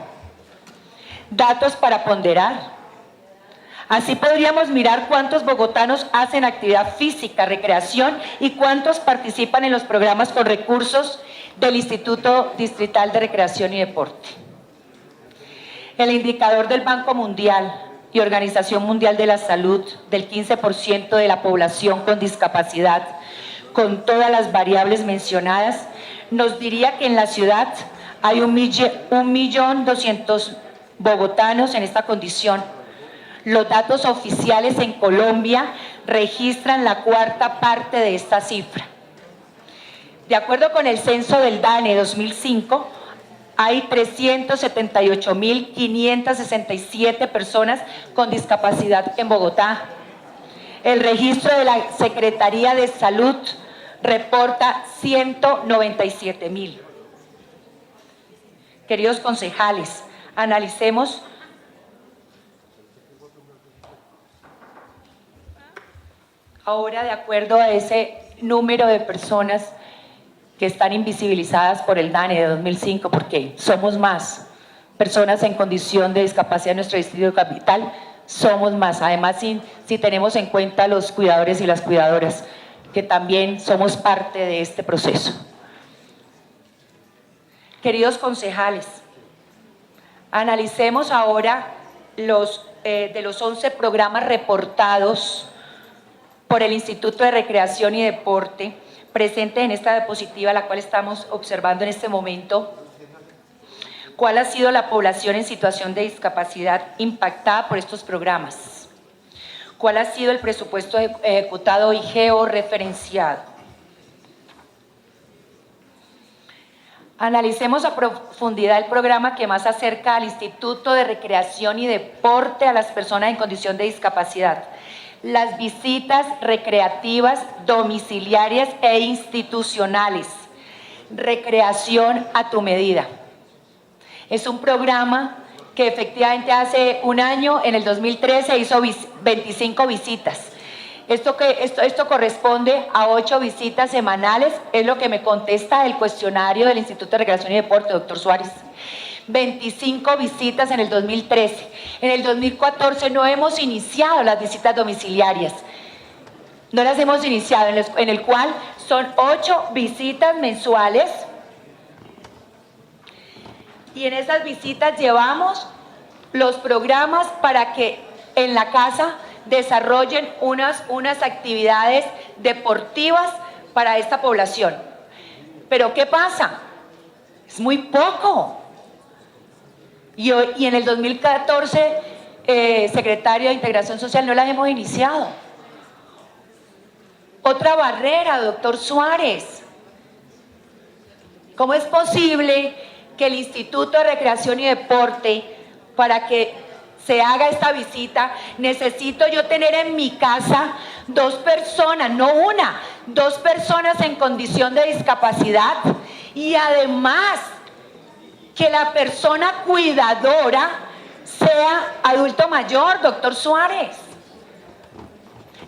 Datos para ponderar. Así podríamos mirar cuántos bogotanos hacen actividad física, recreación y cuántos participan en los programas con recursos del Instituto Distrital de Recreación y Deporte. El indicador del Banco Mundial y Organización Mundial de la Salud del 15% de la población con discapacidad, con todas las variables mencionadas, nos diría que en la ciudad hay 1.200.000 bogotanos en esta condición. Los datos oficiales en Colombia registran la cuarta parte de esta cifra. De acuerdo con el censo del DANE 2005, hay 378.567 personas con discapacidad en Bogotá. El registro de la Secretaría de Salud reporta 197.000. Queridos concejales, analicemos ahora de acuerdo a ese número de personas que están invisibilizadas por el DANE de 2005, porque somos más personas en condición de discapacidad en nuestro distrito capital, somos más. Además, si tenemos en cuenta los cuidadores y las cuidadoras, que también somos parte de este proceso. Queridos concejales, analicemos ahora de los 11 programas reportados por el Instituto de Recreación y Deporte, presente en esta diapositiva, la cual estamos observando en este momento, cuál ha sido la población en situación de discapacidad impactada por estos programas, cuál ha sido el presupuesto ejecutado y georreferenciado. Analicemos a profundidad el programa que más acerca al Instituto de Recreación y Deporte a las personas en condición de discapacidad. Las visitas recreativas, domiciliarias e institucionales. Recreación a tu medida. Es un programa que efectivamente hace un año, en el 2013, hizo 25 visitas. Esto corresponde a 8 visitas semanales, es lo que me contesta el cuestionario del Instituto de Recreación y Deporte, doctor Suárez. 25 visitas en el 2013. En el 2014 no hemos iniciado las visitas domiciliarias. No las hemos iniciado, en el cual son 8 visitas mensuales Y en esas visitas llevamos los programas para que en la casa desarrollen unas actividades deportivas para esta población. Pero ¿qué pasa? Es muy poco. Y en el 2014, secretario de Integración Social, no las hemos iniciado. Otra barrera, doctor Suárez. ¿Cómo es posible que el Instituto de Recreación y Deporte, para que se haga esta visita, necesito yo tener en mi casa 2 personas, no una, 2 personas en condición de discapacidad, y además que la persona cuidadora sea adulto mayor, doctor Suárez?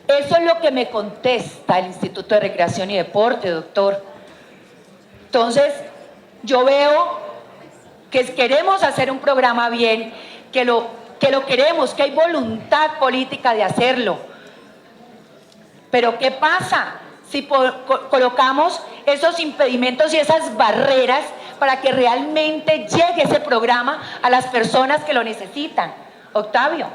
Eso es lo que me contesta el Instituto de Recreación y Deporte, doctor. Entonces, yo veo que queremos hacer un programa bien, que lo queremos, que hay voluntad política de hacerlo. Pero ¿qué pasa si colocamos esos impedimentos y esas barreras para que realmente llegue ese programa a las personas que lo necesitan? Octavio,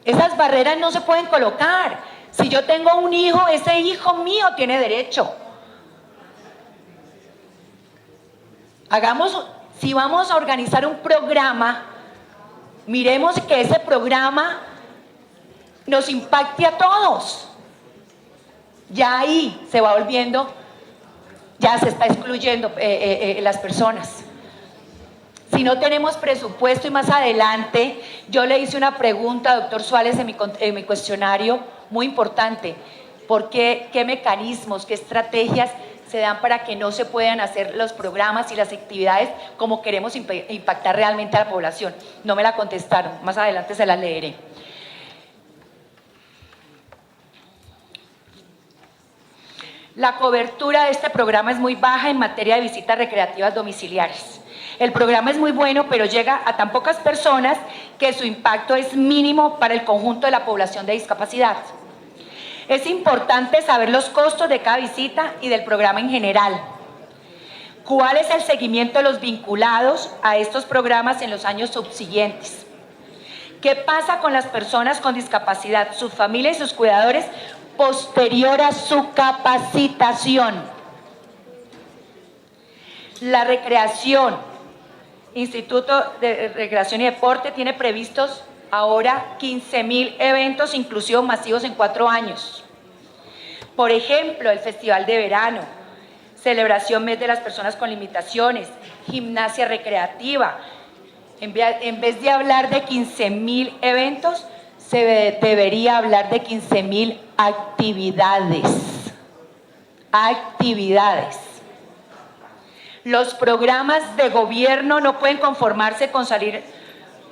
esas barreras no se pueden colocar. Si yo tengo un hijo, ese hijo mío tiene derecho. Si vamos a organizar un programa, miremos que ese programa nos impacte a todos. Ya ahí se va volviendo, ya se está excluyendo las personas. Si no tenemos presupuesto, y más adelante, yo le hice una pregunta, doctor Suárez, en mi cuestionario, muy importante. ¿Por qué? ¿Qué mecanismos, qué estrategias se dan para que no se puedan hacer los programas y las actividades como queremos impactar realmente a la población? No me la contestaron, más adelante se las leeré. La cobertura de este programa es muy baja en materia de visitas recreativas domiciliares. El programa es muy bueno, pero llega a tan pocas personas que su impacto es mínimo para el conjunto de la población de discapacidad. Es importante saber los costos de cada visita y del programa en general. ¿Cuál es el seguimiento de los vinculados a estos programas en los años subsiguientes? ¿Qué pasa con las personas con discapacidad, sus familias y sus cuidadores posterior a su capacitación? La recreación, Instituto de Recreación y Deporte, tiene previstos ahora 15.000 eventos inclusivos masivos en 4 años. Por ejemplo, el Festival de Verano, celebración Mes de las Personas con Limitaciones, gimnasia recreativa. En vez de hablar de 15.000 eventos, se debería hablar de 15.000 actividades. Actividades. Los programas de gobierno no pueden conformarse con salir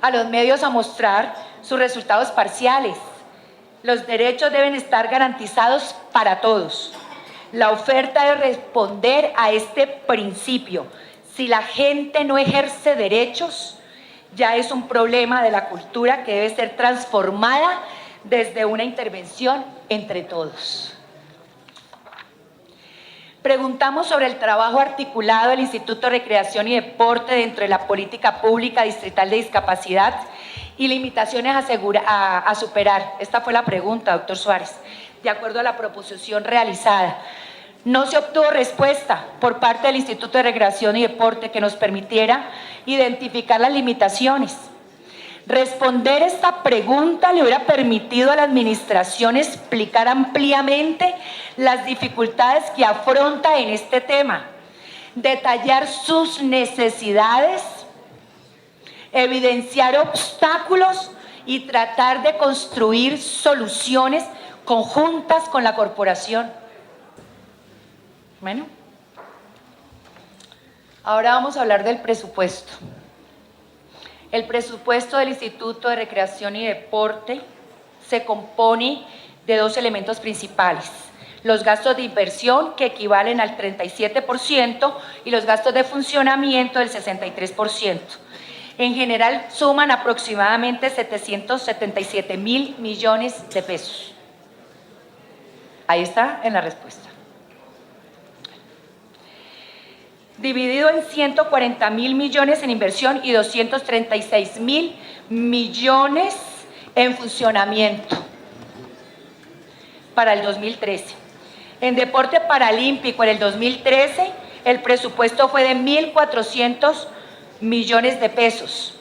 a los medios a mostrar sus resultados parciales. Los derechos deben estar garantizados para todos. La oferta debe responder a este principio. Si la gente no ejerce derechos, ya es un problema de la cultura que debe ser transformada desde una intervención entre todos. Preguntamos sobre el trabajo articulado del Instituto de Recreación y Deporte dentro de la política pública distrital de discapacidad y limitaciones a superar. Esta fue la pregunta, doctor Suárez. De acuerdo a la proposición realizada, no se obtuvo respuesta por parte del Instituto de Recreación y Deporte que nos permitiera identificar las limitaciones. Responder esta pregunta le hubiera permitido a la administración explicar ampliamente las dificultades que afronta en este tema, detallar sus necesidades, evidenciar obstáculos y tratar de construir soluciones conjuntas con la corporación. Bueno, ahora vamos a hablar del presupuesto. El presupuesto del Instituto de Recreación y Deporte se compone de 2 elementos principales: los gastos de inversión, que equivalen al 37%, y los gastos de funcionamiento del 63%. En general suman aproximadamente 777.000 millones de pesos. Ahí está en la respuesta. dividido en 140.000 millones en inversión y 236.000 millones en funcionamiento para el 2013. En deporte paralímpico en el 2013 el presupuesto fue de 1.400 millones de pesos.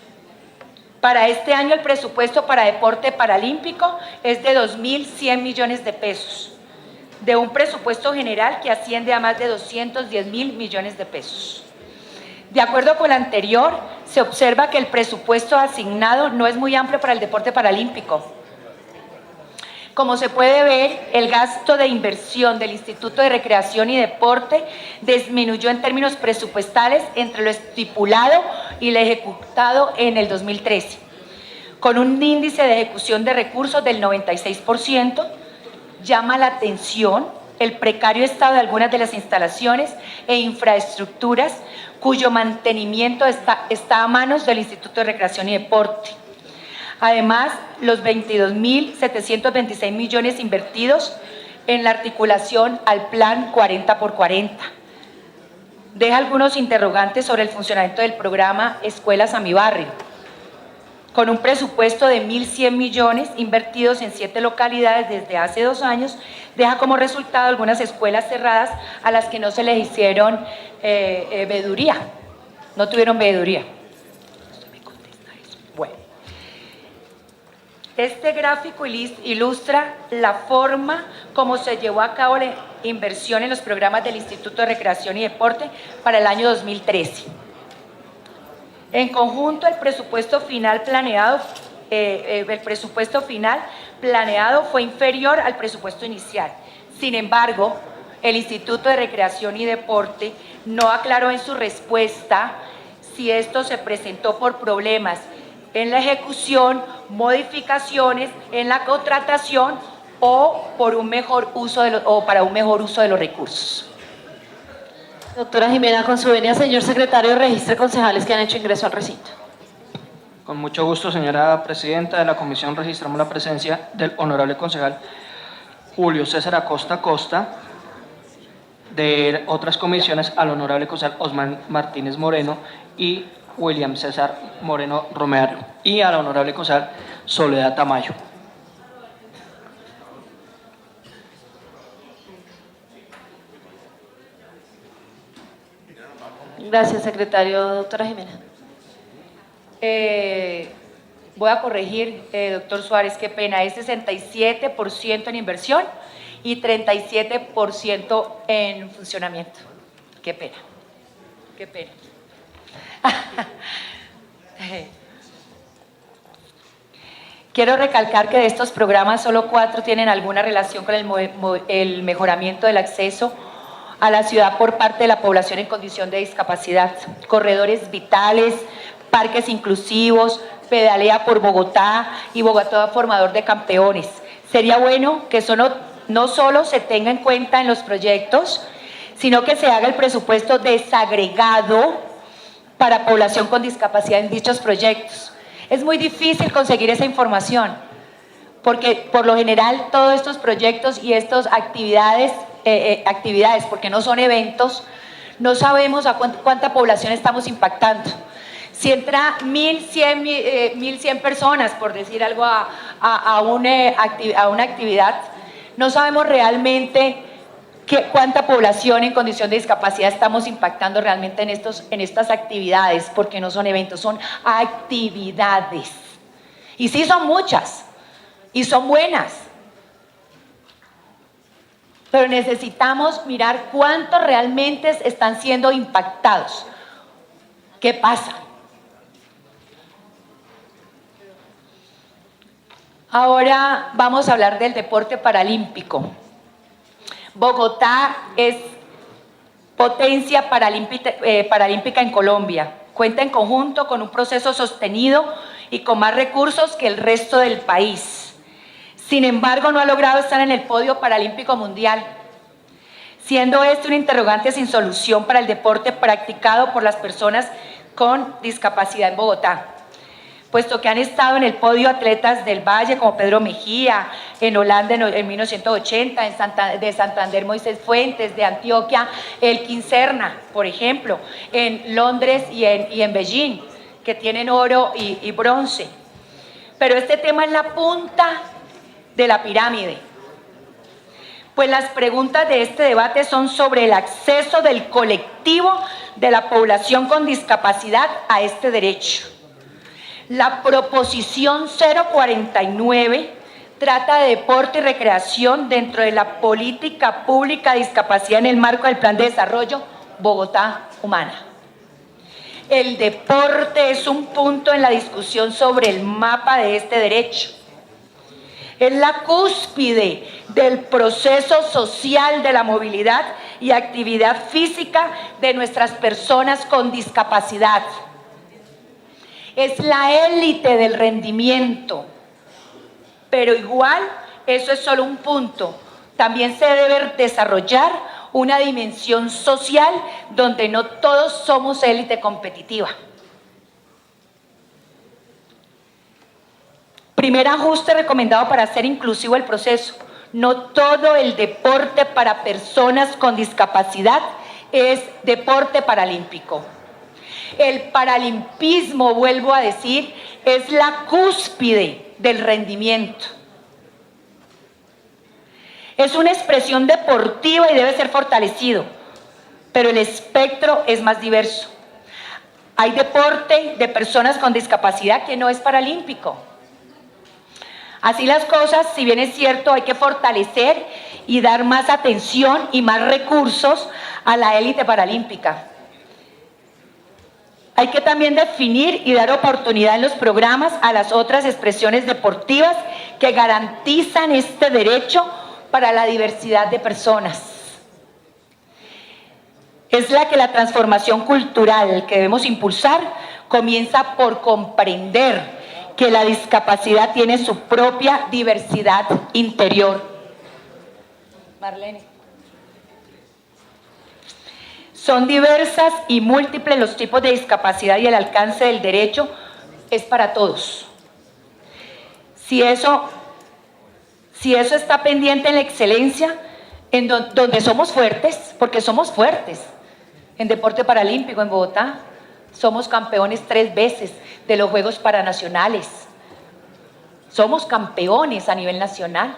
Para este año el presupuesto para deporte paralímpico es de 2.100 millones de pesos, de un presupuesto general que asciende a más de 210.000 millones de pesos. De acuerdo con lo anterior, se observa que el presupuesto asignado no es muy amplio para el deporte paralímpico. Como se puede ver, el gasto de inversión del Instituto de Recreación y Deporte disminuyó en términos presupuestales entre lo estipulado y lo ejecutado en el 2013, con un índice de ejecución de recursos del 96%. Llama la atención el precario estado de algunas de las instalaciones e infraestructuras cuyo mantenimiento está a manos del Instituto de Recreación y Deporte. Además, los 22.726 millones invertidos en la articulación al plan 40x40 deja algunos interrogantes sobre el funcionamiento del programa Escuelas a mi Barrio, con un presupuesto de 1.100 millones invertidos en 7 localidades desde hace 2 años, deja como resultado algunas escuelas cerradas a las que no se les hicieron veeduría, no tuvieron veeduría. Bueno, este gráfico ilustra la forma como se llevó a cabo la inversión en los programas del Instituto de Recreación y Deporte para el año 2013. En conjunto, el presupuesto final planeado fue inferior al presupuesto inicial. Sin embargo, el Instituto de Recreación y Deporte no aclaró en su respuesta si esto se presentó por problemas en la ejecución, modificaciones en la contratación o por un mejor uso para un mejor uso de los recursos. Doctora Jimena, con su venia, señor secretario, registre concejales que han hecho ingreso al recinto. Con mucho gusto, señora presidenta de la comisión, registramos la presencia del honorable concejal Julio César Acosta Costa, de otras comisiones al honorable concejal Osman Martínez Moreno y William César Moreno Romero, y a la honorable concejal Soledad Tamayo. Gracias, secretario. Doctora Jimena. Voy a corregir, doctor Suárez, qué pena, es 67% en inversión y 37% en funcionamiento. Qué pena, qué pena. Quiero recalcar que de estos programas solo 4 tienen alguna relación con el mejoramiento del acceso a la ciudad por parte de la población en condición de discapacidad. Corredores vitales, parques inclusivos, pedalea por Bogotá y Bogotá formador de campeones. Sería bueno que eso no solo se tenga en cuenta en los proyectos, sino que se haga el presupuesto desagregado para población con discapacidad en dichos proyectos. Es muy difícil conseguir esa información, porque por lo general todos estos proyectos y estas actividades, porque no son eventos, no sabemos a cuánta población estamos impactando. Si entra 1.100 personas, por decir algo, a una actividad, no sabemos realmente cuánta población en condición de discapacidad estamos impactando realmente en estas actividades, porque no son eventos, son actividades. Y sí son muchas, y son buenas, pero necesitamos mirar cuántos realmente están siendo impactados. ¿Qué pasa? Ahora vamos a hablar del deporte paralímpico. Bogotá es potencia paralímpica en Colombia. Cuenta en conjunto con un proceso sostenido y con más recursos que el resto del país. Sin embargo, no ha logrado estar en el podio paralímpico mundial, siendo esto una interrogante sin solución para el deporte practicado por las personas con discapacidad en Bogotá. puesto que han estado en el podio atletas del Valle como Pedro Mejía, en Holanda en 1980, de Santander Moisés Fuentes, de Antioquia Elkin Serna, por ejemplo, en Londres y en Beijing, que tienen oro y bronce. Pero este tema es la punta de la pirámide, pues las preguntas de este debate son sobre el acceso del colectivo de la población con discapacidad a este derecho. La proposición 049 trata de deporte y recreación dentro de la política pública de discapacidad en el marco del Plan de Desarrollo Bogotá Humana. El deporte es un punto en la discusión sobre el mapa de este derecho. Es la cúspide del proceso social de la movilidad y actividad física de nuestras personas con discapacidad. Es la élite del rendimiento, pero igual eso es solo un punto. También se debe desarrollar una dimensión social donde no todos somos élite competitiva. Primer ajuste recomendado para hacer inclusivo el proceso. No todo el deporte para personas con discapacidad es deporte paralímpico. El paralimpismo, vuelvo a decir, es la cúspide del rendimiento. Es una expresión deportiva y debe ser fortalecido, pero el espectro es más diverso. Hay deporte de personas con discapacidad que no es paralímpico. Así las cosas, si bien es cierto, hay que fortalecer y dar más atención y más recursos a la élite paralímpica. Hay que también definir y dar oportunidad en los programas a las otras expresiones deportivas que garantizan este derecho para la diversidad de personas. Es la transformación cultural que debemos impulsar comienza por comprender que la discapacidad tiene su propia diversidad interior. Marlene. Son diversas y múltiples los tipos de discapacidad y el alcance del derecho es para todos. Si eso está pendiente en la excelencia, en donde somos fuertes, porque somos fuertes, en deporte paralímpico en Bogotá, somos campeones 3 veces de los Juegos Paranacionales. Somos campeones a nivel nacional.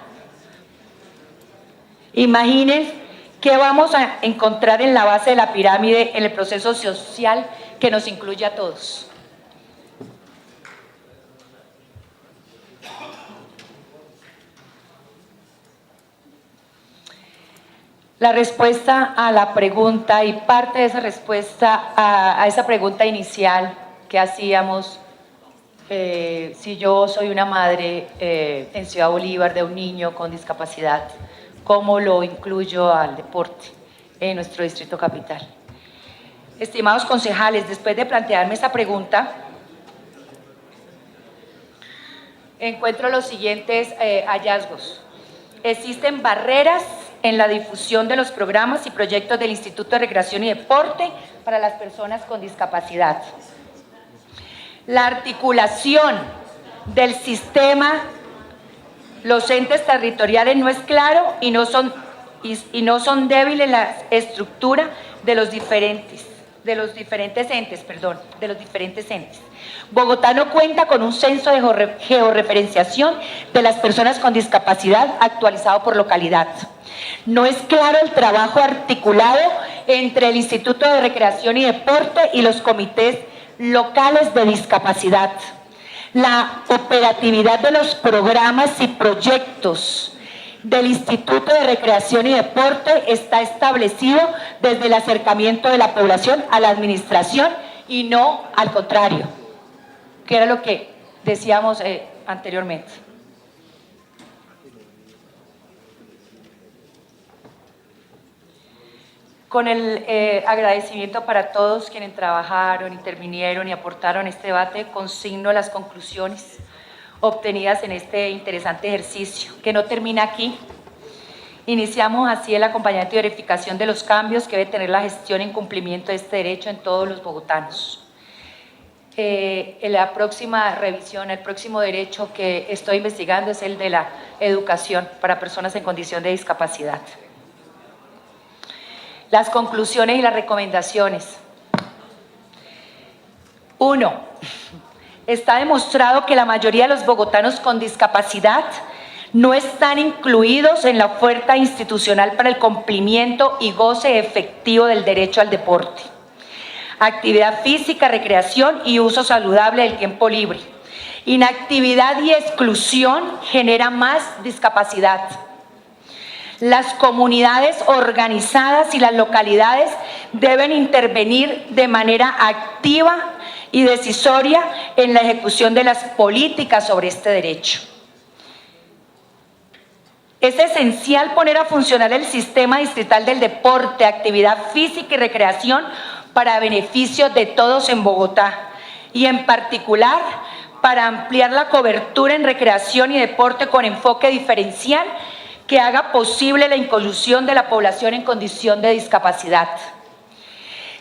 Imaginen qué vamos a encontrar en la base de la pirámide en el proceso social que nos incluye a todos. La respuesta a la pregunta y parte de esa respuesta a esa pregunta inicial que hacíamos, si yo soy una madre en Ciudad Bolívar de un niño con discapacidad, ¿cómo lo incluyo al deporte en nuestro distrito capital? Estimados concejales, después de plantearme esa pregunta, encuentro los siguientes hallazgos. Existen barreras en la difusión de los programas y proyectos del Instituto de Recreación y Deporte para las personas con discapacidad. La articulación del sistema, los entes territoriales no es claro y no son débiles la estructura de los diferentes entes. Bogotá no cuenta con un censo de georreferenciación de las personas con discapacidad actualizado por localidad. No es claro el trabajo articulado entre el Instituto de Recreación y Deporte y los comités locales de discapacidad. La operatividad de los programas y proyectos del Instituto de Recreación y Deporte está establecido desde el acercamiento de la población a la administración y no al contrario, que era lo que decíamos anteriormente. Con el agradecimiento para todos quienes trabajaron, intervinieron y aportaron a este debate, consigno las conclusiones obtenidas en este interesante ejercicio, que no termina aquí. Iniciamos así el acompañamiento y verificación de los cambios que debe tener la gestión en cumplimiento de este derecho en todos los bogotanos. la próxima revisión, el próximo derecho que estoy investigando es el de la educación para personas en condición de discapacidad. Las conclusiones y las recomendaciones. 1. Está demostrado que la mayoría de los bogotanos con discapacidad no están incluidos en la oferta institucional para el cumplimiento y goce efectivo del derecho al deporte, actividad física, recreación y uso saludable del tiempo libre. Inactividad y exclusión genera más discapacidad. Las comunidades organizadas y las localidades deben intervenir de manera activa y decisoria en la ejecución de las políticas sobre este derecho. Es esencial poner a funcionar el sistema distrital del deporte, actividad física y recreación para beneficio de todos en Bogotá y en particular para ampliar la cobertura en recreación y deporte con enfoque diferencial que haga posible la inclusión de la población en condición de discapacidad.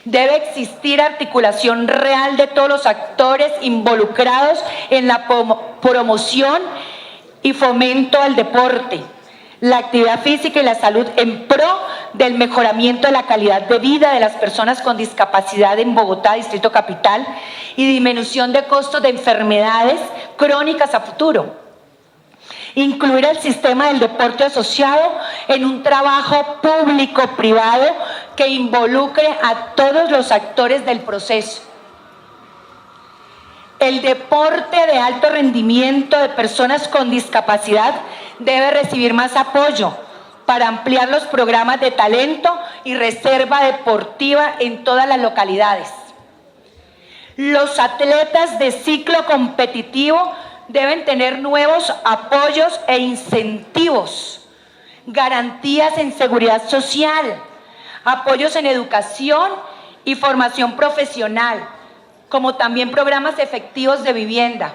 Debe existir articulación real de todos los actores involucrados en la promoción y fomento al deporte, la actividad física y la salud en pro del mejoramiento de la calidad de vida de las personas con discapacidad en Bogotá, Distrito Capital, y disminución de costos de enfermedades crónicas a futuro. Incluir el sistema del deporte asociado en un trabajo público-privado que involucre a todos los actores del proceso. El deporte de alto rendimiento de personas con discapacidad debe recibir más apoyo para ampliar los programas de talento y reserva deportiva en todas las localidades. Los atletas de ciclo competitivo deben tener nuevos apoyos e incentivos, garantías en seguridad social, apoyos en educación y formación profesional, como también programas efectivos de vivienda.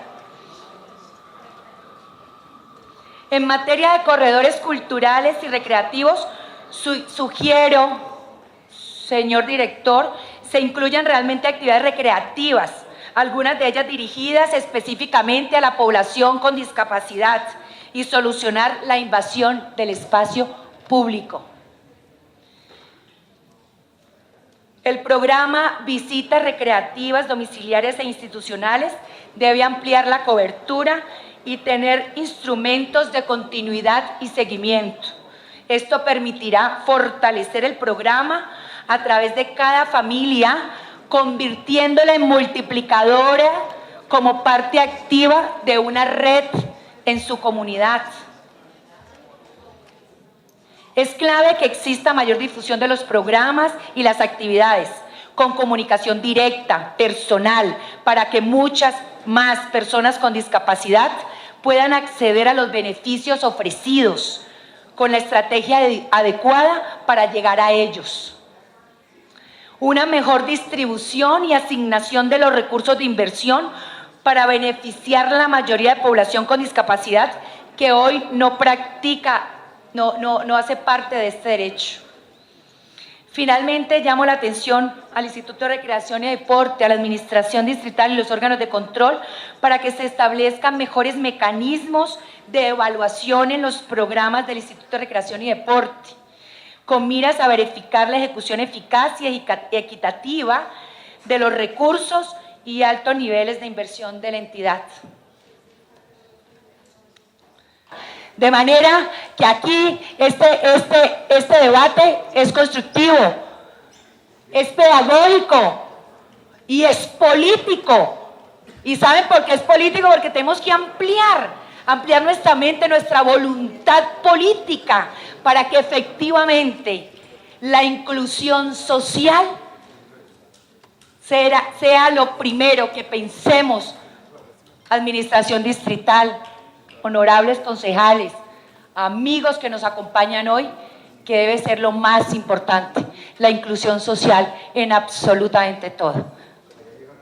En materia de corredores culturales y recreativos, sugiero, señor director, se incluyan realmente actividades recreativas, algunas de ellas dirigidas específicamente a la población con discapacidad y solucionar la invasión del espacio público. El programa Visitas Recreativas Domiciliarias e Institucionales debe ampliar la cobertura y tener instrumentos de continuidad y seguimiento. Esto permitirá fortalecer el programa a través de cada familia, convirtiéndola en multiplicadora como parte activa de una red en su comunidad. Es clave que exista mayor difusión de los programas y las actividades, con comunicación directa, personal, para que muchas más personas con discapacidad puedan acceder a los beneficios ofrecidos, con la estrategia adecuada para llegar a ellos. Una mejor distribución y asignación de los recursos de inversión para beneficiar a la mayoría de población con discapacidad que hoy no practica, no hace parte de este derecho. Finalmente, llamo la atención al Instituto de Recreación y Deporte, a la Administración Distrital y los órganos de control para que se establezcan mejores mecanismos de evaluación en los programas del Instituto de Recreación y Deporte, con miras a verificar la ejecución eficaz y equitativa de los recursos y altos niveles de inversión de la entidad. De manera que aquí este debate es constructivo, es pedagógico y es político. ¿Y saben por qué es político? Porque tenemos que ampliar nuestra mente, nuestra voluntad política para que efectivamente la inclusión social sea lo primero que pensemos, administración distrital, honorables concejales, amigos que nos acompañan hoy, que debe ser lo más importante, la inclusión social en absolutamente todo.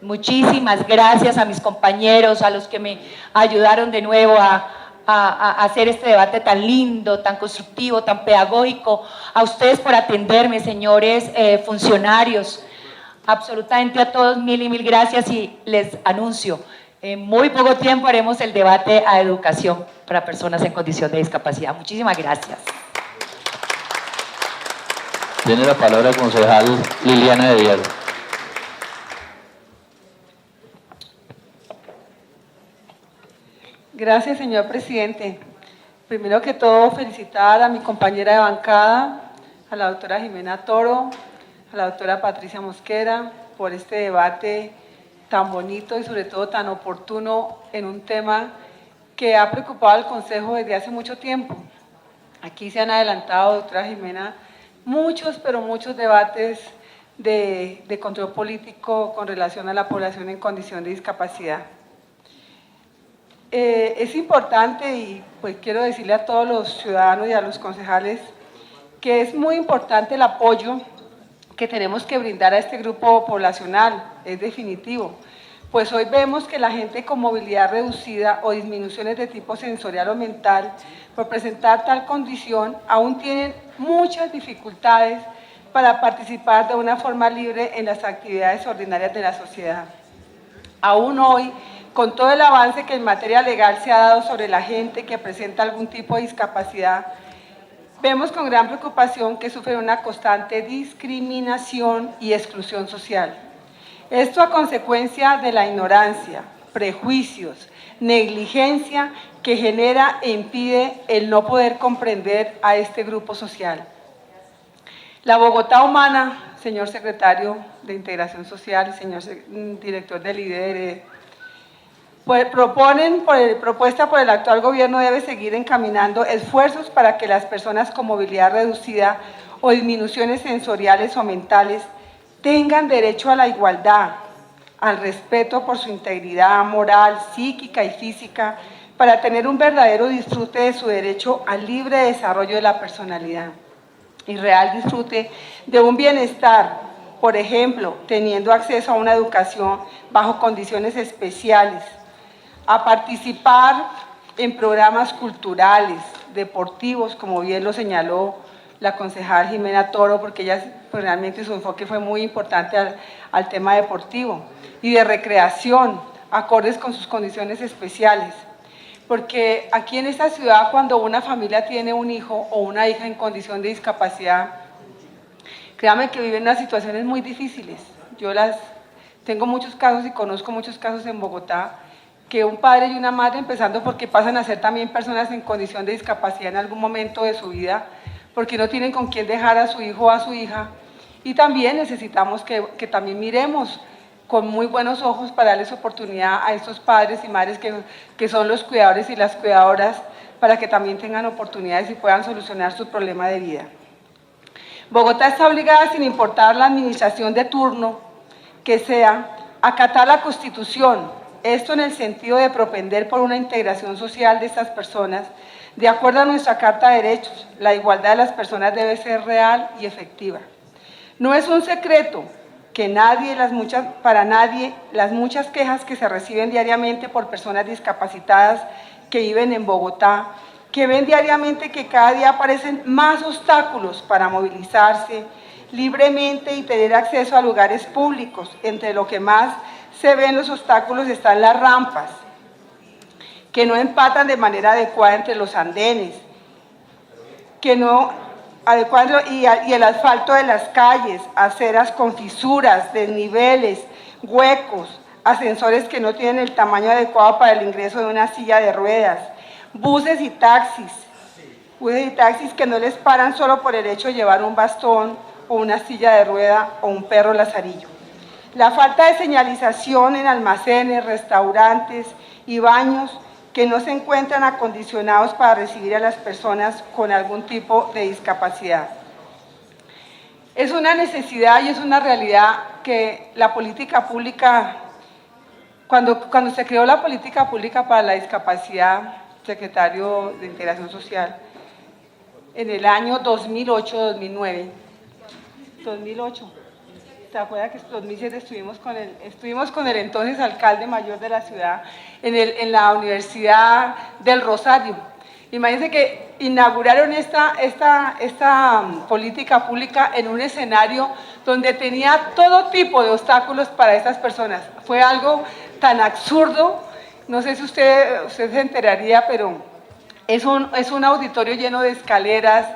Muchísimas gracias a mis compañeros, a los que me ayudaron de nuevo a hacer este debate tan lindo, tan constructivo, tan pedagógico, a ustedes por atenderme, señores funcionarios, absolutamente a todos mil y mil gracias y les anuncio, en muy poco tiempo haremos el debate a educación para personas en condición de discapacidad. Muchísimas gracias. Tiene la palabra concejal Liliana de Diego. Gracias, señor presidente. Primero que todo, felicitar a mi compañera de bancada, a la doctora Jimena Toro, a la doctora Patricia Mosquera, por este debate tan bonito y sobre todo tan oportuno en un tema que ha preocupado al Consejo desde hace mucho tiempo. Aquí se han adelantado, doctora Jimena, muchos, pero muchos debates de control político con relación a la población en condición de discapacidad. Es importante y pues quiero decirle a todos los ciudadanos y a los concejales que es muy importante el apoyo que tenemos que brindar a este grupo poblacional, es definitivo, pues hoy vemos que la gente con movilidad reducida o disminuciones de tipo sensorial o mental, por presentar tal condición, aún tienen muchas dificultades para participar de una forma libre en las actividades ordinarias de la sociedad. Aún hoy, con todo el avance que en materia legal se ha dado sobre la gente que presenta algún tipo de discapacidad, vemos con gran preocupación que sufren una constante discriminación y exclusión social. Esto a consecuencia de la ignorancia, prejuicios, negligencia que genera e impide el no poder comprender a este grupo social. La Bogotá humana, señor secretario de Integración Social, señor director del IDR, propuesta por el actual gobierno debe seguir encaminando esfuerzos para que las personas con movilidad reducida o disminuciones sensoriales o mentales tengan derecho a la igualdad, al respeto por su integridad moral, psíquica y física, para tener un verdadero disfrute de su derecho al libre desarrollo de la personalidad y real disfrute de un bienestar, por ejemplo, teniendo acceso a una educación bajo condiciones especiales, a participar en programas culturales, deportivos, como bien lo señaló la concejal Jimena Toro, porque ella pues, realmente su enfoque fue muy importante al tema deportivo, y de recreación, acordes con sus condiciones especiales. Porque aquí en esta ciudad, cuando una familia tiene un hijo o una hija en condición de discapacidad, créanme que viven unas situaciones muy difíciles. Yo tengo muchos casos y conozco muchos casos en Bogotá, que un padre y una madre, empezando porque pasan a ser también personas en condición de discapacidad en algún momento de su vida, porque no tienen con quién dejar a su hijo o a su hija, y también necesitamos que también miremos con muy buenos ojos para darles oportunidad a estos padres y madres que son los cuidadores y las cuidadoras, para que también tengan oportunidades y puedan solucionar su problema de vida. Bogotá está obligada, sin importar la administración de turno que sea, a acatar la Constitución, esto en el sentido de propender por una integración social de estas personas. De acuerdo a nuestra Carta de Derechos, la igualdad de las personas debe ser real y efectiva. No es un secreto que para nadie las muchas quejas que se reciben diariamente por personas discapacitadas que viven en Bogotá, que ven diariamente que cada día aparecen más obstáculos para movilizarse libremente y tener acceso a lugares públicos. Entre lo que más se ven los obstáculos están las rampas, que no empatan de manera adecuada entre los andenes, y el asfalto de las calles, aceras con fisuras, desniveles, huecos, ascensores que no tienen el tamaño adecuado para el ingreso de una silla de ruedas, buses y taxis que no les paran solo por el hecho de llevar un bastón o una silla de rueda o un perro lazarillo. La falta de señalización en almacenes, restaurantes y baños que no se encuentran acondicionados para recibir a las personas con algún tipo de discapacidad. Es una necesidad y es una realidad que la política pública, cuando se creó la política pública para la discapacidad, secretario de Integración Social, en el año 2008-2009, 2008, ¿se acuerda que en 2007 estuvimos con el entonces alcalde mayor de la ciudad en la Universidad del Rosario? Imagínense que inauguraron esta política pública en un escenario donde tenía todo tipo de obstáculos para estas personas. Fue algo tan absurdo, no sé si usted se enteraría, pero es un auditorio lleno de escaleras,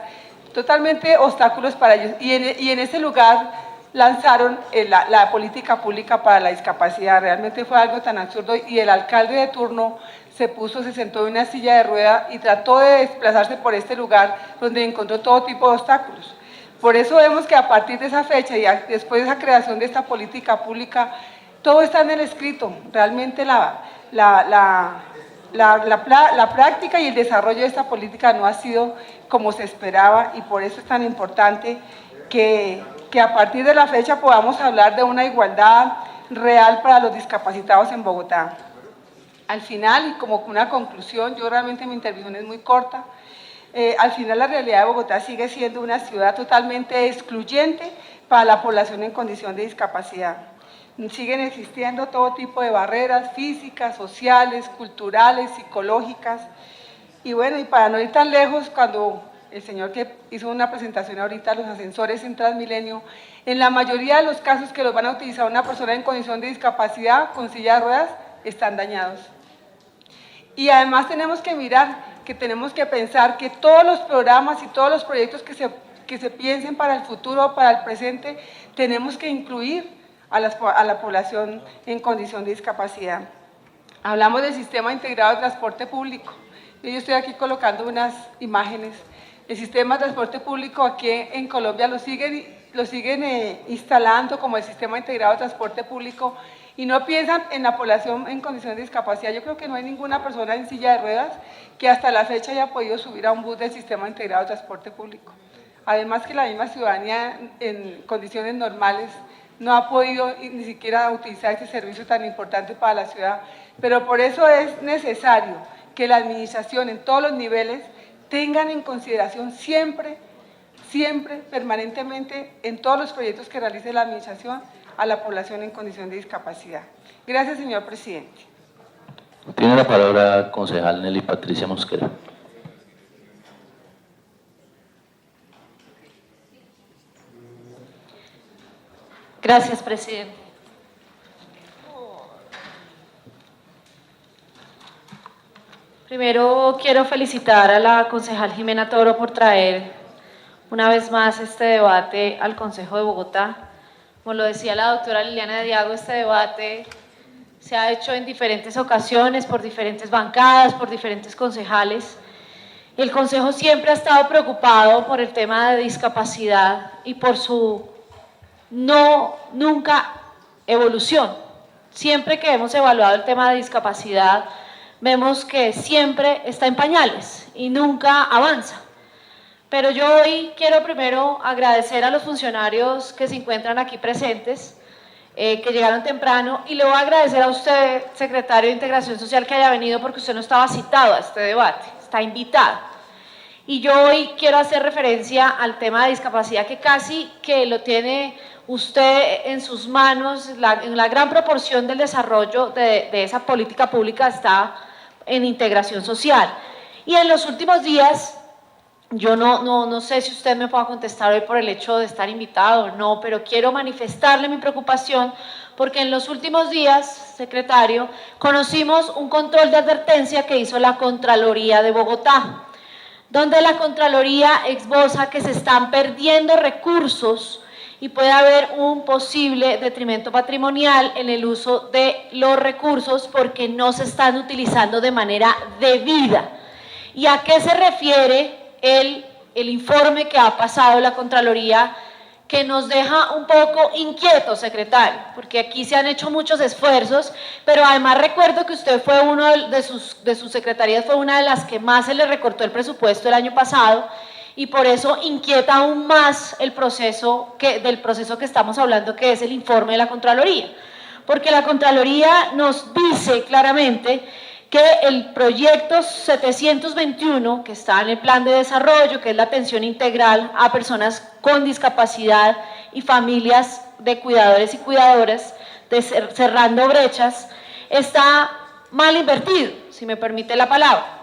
totalmente obstáculos para ellos. Y en ese lugar lanzaron la política pública para la discapacidad. Realmente fue algo tan absurdo y el alcalde de turno se sentó en una silla de rueda y trató de desplazarse por este lugar donde encontró todo tipo de obstáculos. Por eso vemos que a partir de esa fecha y después de esa creación de esta política pública, todo está en el escrito. Realmente la práctica y el desarrollo de esta política no ha sido como se esperaba y por eso es tan importante que a partir de la fecha podamos hablar de una igualdad real para los discapacitados en Bogotá. Al final, y como una conclusión, yo realmente mi intervención es muy corta, al final la realidad de Bogotá sigue siendo una ciudad totalmente excluyente para la población en condición de discapacidad. Siguen existiendo todo tipo de barreras físicas, sociales, culturales, psicológicas. Y bueno, y para no ir tan lejos, cuando el señor que hizo una presentación ahorita, los ascensores en Transmilenio, en la mayoría de los casos que los van a utilizar una persona en condición de discapacidad con silla de ruedas, están dañados. Y además tenemos que mirar, que tenemos que pensar que todos los programas y todos los proyectos que se piensen para el futuro, para el presente, tenemos que incluir a la población en condición de discapacidad. Hablamos del sistema integrado de transporte público. Yo estoy aquí colocando unas imágenes. El sistema de transporte público aquí en Colombia lo siguen instalando como el sistema integrado de transporte público y no piensan en la población en condición de discapacidad. Yo creo que no hay ninguna persona en silla de ruedas que hasta la fecha haya podido subir a un bus del sistema integrado de transporte público. Además que la misma ciudadanía en condiciones normales no ha podido ni siquiera utilizar este servicio tan importante para la ciudad. Pero por eso es necesario que la administración en todos los niveles tengan en consideración siempre, permanentemente, en todos los proyectos que realice la administración, a la población en condición de discapacidad. Gracias, señor presidente. Tiene la palabra concejal Nelly Patricia Mosquera. Gracias, presidente. Primero quiero felicitar a la concejal Jimena Toro por traer una vez más este debate al Consejo de Bogotá. Como lo decía la doctora Liliana Diago, este debate se ha hecho en diferentes ocasiones, por diferentes bancadas, por diferentes concejales. El Consejo siempre ha estado preocupado por el tema de discapacidad y por su nunca evolución. Siempre que hemos evaluado el tema de discapacidad, vemos que siempre está en pañales y nunca avanza. Pero yo hoy quiero primero agradecer a los funcionarios que se encuentran aquí presentes, que llegaron temprano, y le voy a agradecer a usted, secretario de Integración Social, que haya venido porque usted no estaba citado a este debate, está invitado. Y yo hoy quiero hacer referencia al tema de discapacidad que casi que lo tiene usted en sus manos, en la gran proporción del desarrollo de esa política pública está en integración social. Y en los últimos días, yo no sé si usted me pueda contestar hoy por el hecho de estar invitado o no, pero quiero manifestarle mi preocupación porque en los últimos días, secretario, conocimos un control de advertencia que hizo la Contraloría de Bogotá, donde la Contraloría esboza que se están perdiendo recursos y puede haber un posible detrimento patrimonial en el uso de los recursos porque no se están utilizando de manera debida. ¿Y a qué se refiere el informe que ha pasado la Contraloría, que nos deja un poco inquietos, secretario? Porque aquí se han hecho muchos esfuerzos, pero además recuerdo que usted fue uno de sus secretarías, fue una de las que más se le recortó el presupuesto el año pasado, y por eso inquieta aún más del proceso que estamos hablando, que es el informe de la Contraloría. Porque la Contraloría nos dice claramente que el proyecto 721, que está en el plan de desarrollo, que es la atención integral a personas con discapacidad y familias de cuidadores y cuidadoras, cerrando brechas, está mal invertido, si me permite la palabra.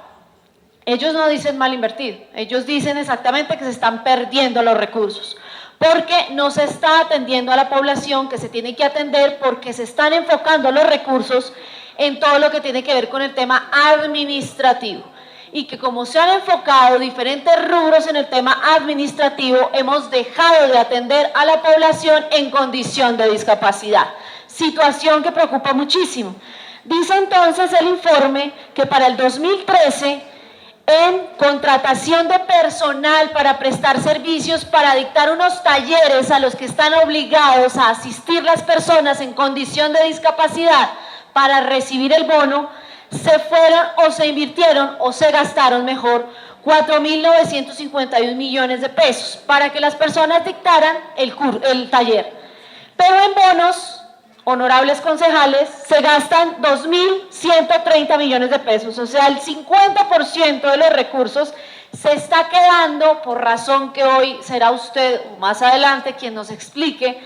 Ellos no dicen mal invertido, ellos dicen exactamente que se están perdiendo los recursos. porque no se está atendiendo a la población que se tiene que atender, porque se están enfocando los recursos en todo lo que tiene que ver con el tema administrativo. Y que como se han enfocado diferentes rubros en el tema administrativo, hemos dejado de atender a la población en condición de discapacidad. Situación que preocupa muchísimo. Dice entonces el informe que para el 2013, en contratación de personal para prestar servicios, para dictar unos talleres a los que están obligados a asistir las personas en condición de discapacidad para recibir el bono, se fueron o se invirtieron o se gastaron mejor 4.951 millones de pesos para que las personas dictaran el taller. Pero en bonos, honorables concejales, se gastan 2.130 millones de pesos, o sea, el 50% de los recursos se está quedando, por razón que hoy será usted o más adelante quien nos explique,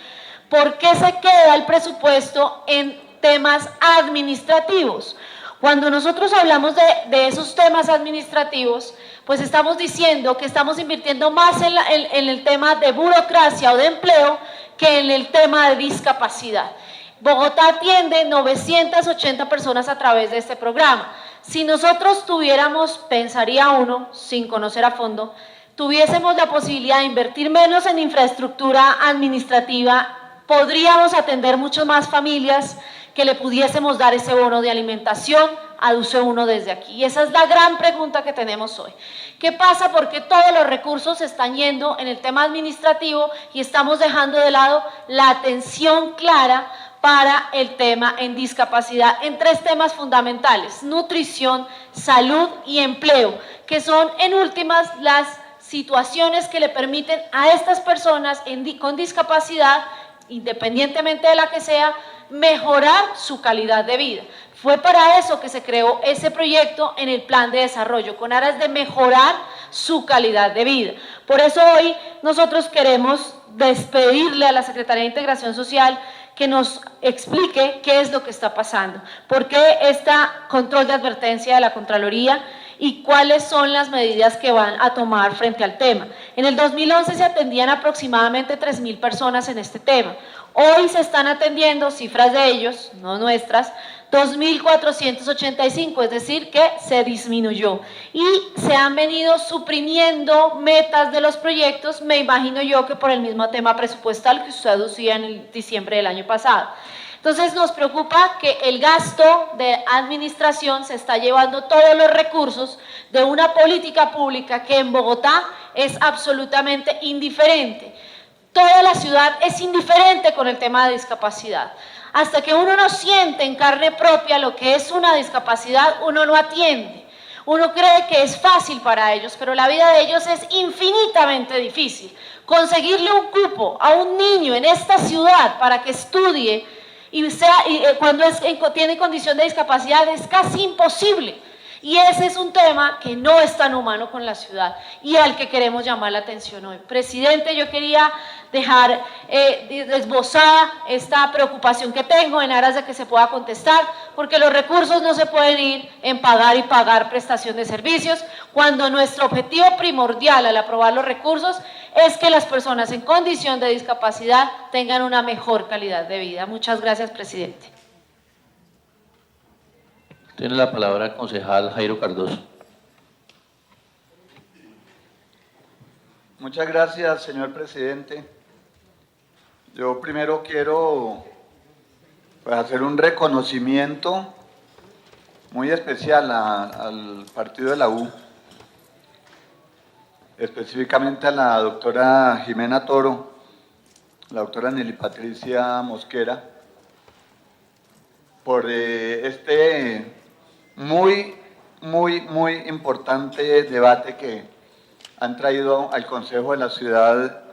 por qué se queda el presupuesto en temas administrativos. Cuando nosotros hablamos de esos temas administrativos, pues estamos diciendo que estamos invirtiendo más en el tema de burocracia o de empleo que en el tema de discapacidad. Bogotá atiende 980 personas a través de este programa. Si nosotros tuviéramos, pensaría uno, sin conocer a fondo, tuviésemos la posibilidad de invertir menos en infraestructura administrativa, podríamos atender mucho más familias que le pudiésemos dar ese bono de alimentación, aduce uno desde aquí. Y esa es la gran pregunta que tenemos hoy. ¿Qué pasa? Porque todos los recursos se están yendo en el tema administrativo y estamos dejando de lado la atención clara para el tema en discapacidad en tres temas fundamentales: nutrición, salud y empleo, que son en últimas las situaciones que le permiten a estas personas con discapacidad, independientemente de la que sea, mejorar su calidad de vida. Fue para eso que se creó ese proyecto en el plan de desarrollo, con aras de mejorar su calidad de vida. Por eso hoy nosotros queremos despedirle a la Secretaría de Integración Social que nos explique qué es lo que está pasando, por qué este control de advertencia de la Contraloría y cuáles son las medidas que van a tomar frente al tema. En el 2011 se atendían aproximadamente 3.000 personas en este tema. Hoy se están atendiendo, cifras de ellos, no nuestras, 2.485, es decir, que se disminuyó. Y se han venido suprimiendo metas de los proyectos, me imagino yo que por el mismo tema presupuestal que usted aducía en el diciembre del año pasado. Entonces nos preocupa que el gasto de administración se está llevando todos los recursos de una política pública que en Bogotá es absolutamente indiferente. Toda la ciudad es indiferente con el tema de discapacidad. Hasta que uno no siente en carne propia lo que es una discapacidad, uno no atiende. Uno cree que es fácil para ellos, pero la vida de ellos es infinitamente difícil. Conseguirle un cupo a un niño en esta ciudad para que estudie cuando tiene condición de discapacidad es casi imposible. Y ese es un tema que no es tan humano con la ciudad y al que queremos llamar la atención hoy. Presidente, yo quería dejar esbozada esta preocupación que tengo en aras de que se pueda contestar, porque los recursos no se pueden ir en pagar y pagar prestación de servicios, cuando nuestro objetivo primordial al aprobar los recursos es que las personas en condición de discapacidad tengan una mejor calidad de vida. Muchas gracias, presidente. Tiene la palabra el concejal Jairo Cardoso. Muchas gracias, señor presidente. Yo primero quiero hacer un reconocimiento muy especial al partido de la U, específicamente a la doctora Jimena Toro, la doctora Nelly Patricia Mosquera, por este muy importante debate que han traído al Consejo de la Ciudad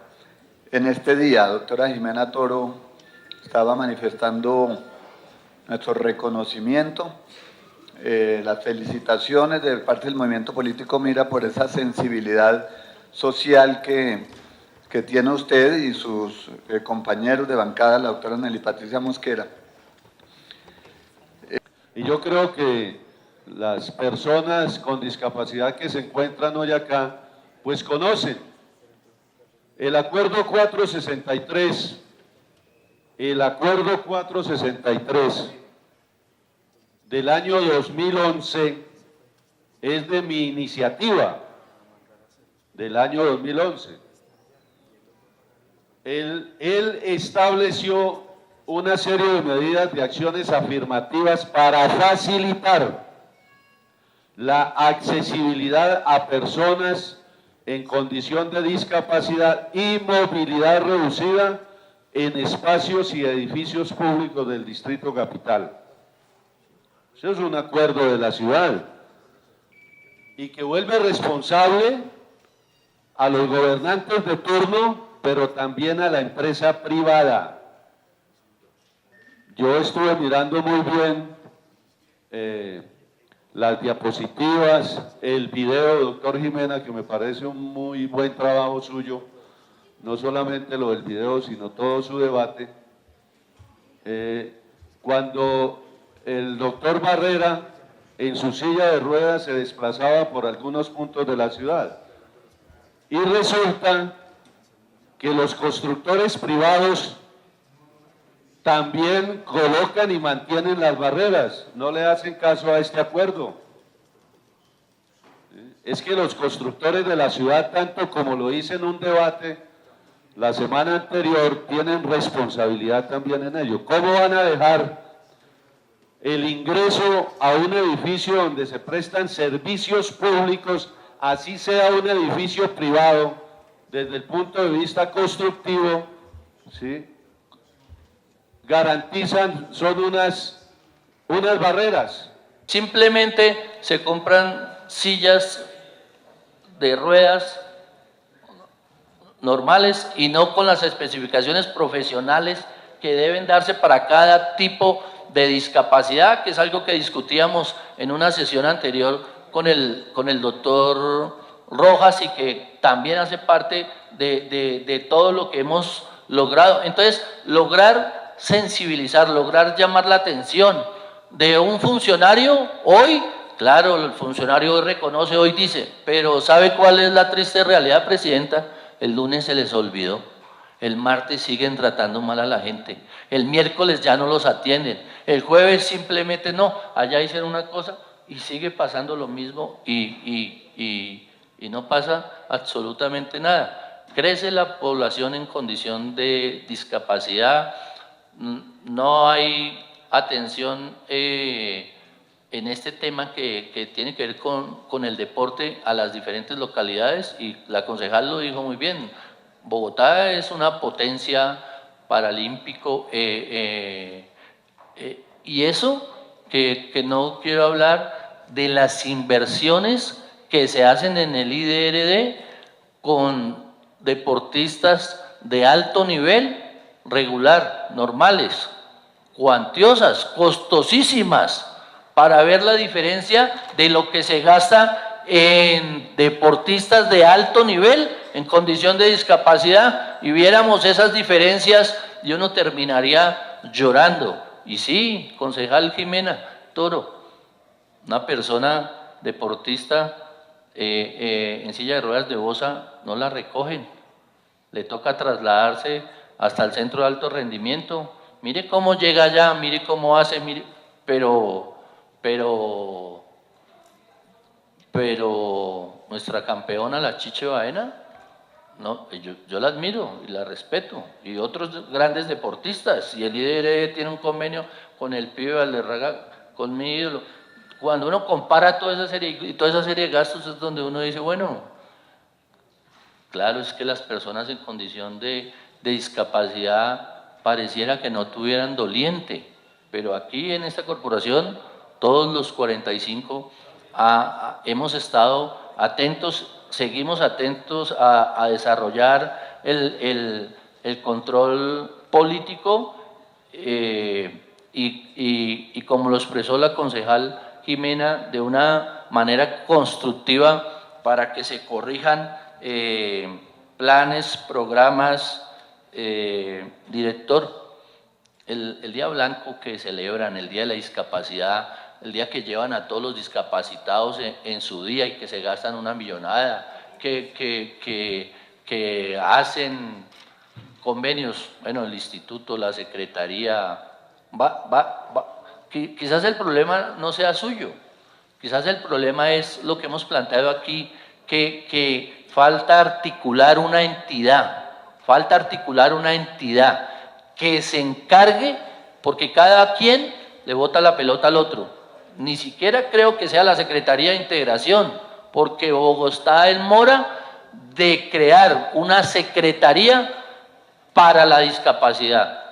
en este día. Doctora Jimena Toro estaba manifestando nuestro reconocimiento, las felicitaciones de parte del movimiento político Mira por esa sensibilidad social que tiene usted y sus compañeros de bancada, la doctora Nelly Patricia Mosquera. Y yo creo que las personas con discapacidad que se encuentran hoy acá, pues conocen El acuerdo 463, del año 2011 es de mi iniciativa, del año 2011. Él estableció una serie de medidas de acciones afirmativas para facilitar la accesibilidad a personas en condición de discapacidad y movilidad reducida en espacios y edificios públicos del Distrito Capital. Eso es un acuerdo de la ciudad y que vuelve responsable a los gobernantes de turno, pero también a la empresa privada. Yo estuve mirando muy bien las diapositivas, el video, doctor Jimena, que me parece un muy buen trabajo suyo, no solamente lo del video, sino todo su debate. Cuando el doctor Barrera en su silla de ruedas se desplazaba por algunos puntos de la ciudad, y resulta que los constructores privados también colocan y mantienen las barreras, no le hacen caso a este acuerdo. Es que los constructores de la ciudad, tanto como lo hice en un debate la semana anterior, tienen responsabilidad también en ello. ¿Cómo van a dejar el ingreso a un edificio donde se prestan servicios públicos, así sea un edificio privado, desde el punto de vista constructivo, ¿sí? Garantizan, son unas barreras. Simplemente se compran sillas de ruedas normales y no con las especificaciones profesionales que deben darse para cada tipo de discapacidad, que es algo que discutíamos en una sesión anterior con el doctor Rojas y que también hace parte de todo lo que hemos logrado. Entonces, lograr sensibilizar, lograr llamar la atención de un funcionario hoy, claro, el funcionario hoy reconoce, hoy dice, pero ¿sabe cuál es la triste realidad, Presidenta? El lunes se les olvidó, el martes siguen tratando mal a la gente, el miércoles ya no los atienden, el jueves simplemente no, allá hicieron una cosa y sigue pasando lo mismo y no pasa absolutamente nada. Crece la población en condición de discapacidad, no hay atención en este tema que tiene que ver con el deporte a las diferentes localidades, y la concejal lo dijo muy bien, Bogotá es una potencia paralímpico y eso que no quiero hablar de las inversiones que se hacen en el IDRD con deportistas de alto nivel, regular, normales, cuantiosas, costosísimas, para ver la diferencia de lo que se gasta en deportistas de alto nivel en condición de discapacidad, y viéramos esas diferencias y uno terminaría llorando. Y sí, concejal Jimena Toro, una persona deportista en silla de ruedas de Bosa no la recogen, le toca trasladarse hasta el centro de alto rendimiento. Mire cómo llega allá, mire cómo hace, mire, pero nuestra campeona, la Chiche Baena, no, yo la admiro y la respeto, y otros grandes deportistas, y el IDRD tiene un convenio con el pibe Valderraga, con mi ídolo. Cuando uno compara toda esa serie de gastos es donde uno dice, bueno, claro, es que las personas en condición de discapacidad pareciera que no tuvieran doliente, pero aquí en esta corporación, todos los 45 hemos estado atentos, seguimos atentos a desarrollar el control político y como lo expresó la concejal Jimena, de una manera constructiva para que se corrijan planes, programas. Director, el Día Blanco que celebran, el Día de la Discapacidad, el día que llevan a todos los discapacitados en su día y que se gastan una millonada, que que hacen convenios, bueno, el instituto, la secretaría, quizás el problema no sea suyo, quizás el problema es lo que hemos planteado aquí, que falta articular una entidad que se encargue, porque cada quien le bota la pelota al otro. Ni siquiera creo que sea la Secretaría de Integración, porque Bogotá en mora de crear una secretaría para la discapacidad.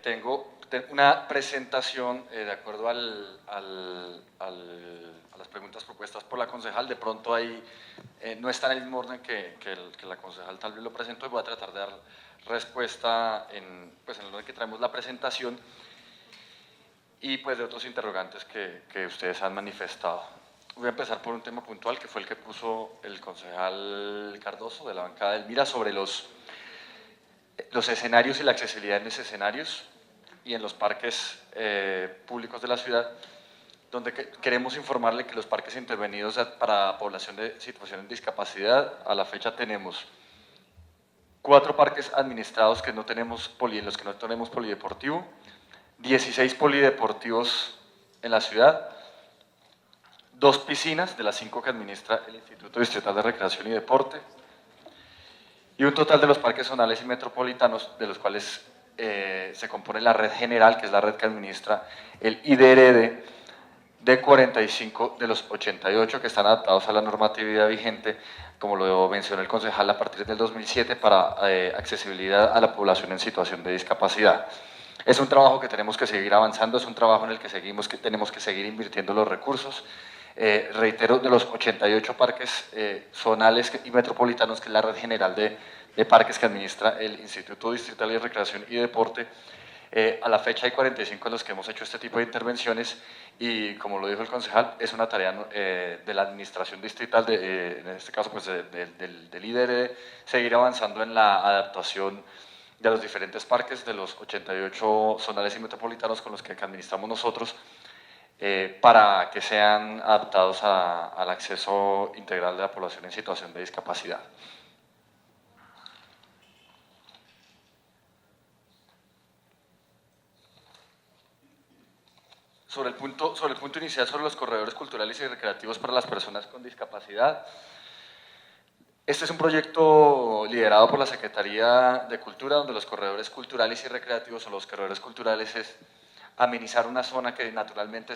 Tengo una presentación de acuerdo a las preguntas propuestas por la concejal. De pronto ahí no está en el mismo orden que la concejal tal vez lo presentó, y voy a tratar de dar respuesta en el orden que traemos la presentación y pues de otros interrogantes que ustedes han manifestado. Voy a empezar por un tema puntual que fue el que puso el concejal Cardoso de la bancada del Mira sobre los escenarios y la accesibilidad en los escenarios y en los parques públicos de la ciudad, donde queremos informarle que los parques intervenidos para población de situación de discapacidad, a la fecha tenemos 4 parques administrados en los que no tenemos polideportivo, 16 polideportivos en la ciudad, 2 piscinas de las 5 que administra el Instituto Distrital de Recreación y Deporte, y un total de los parques zonales y metropolitanos, de los cuales se compone la red general, que es la red que administra el IDRD, de 45 de los 88 que están adaptados a la normatividad vigente, como lo mencionó el concejal, a partir del 2007 para accesibilidad a la población en situación de discapacidad. Es un trabajo que tenemos que seguir avanzando, es un trabajo en el que tenemos que seguir invirtiendo los recursos. Reitero, de los 88 parques zonales y metropolitanos, que es la red general de parques que administra el Instituto Distrital de Recreación y Deporte, a la fecha hay 45 en los que hemos hecho este tipo de intervenciones, y como lo dijo el concejal, es una tarea de la administración distrital, en este caso pues del IDRD, seguir avanzando en la adaptación de los diferentes parques, de los 88 zonales y metropolitanos con los que administramos nosotros, para que sean adaptados al acceso integral de la población en situación de discapacidad. Sobre el punto inicial sobre los corredores culturales y recreativos para las personas con discapacidad, este es un proyecto liderado por la Secretaría de Cultura, donde los corredores culturales y recreativos, o los corredores culturales, es amenizar una zona que naturalmente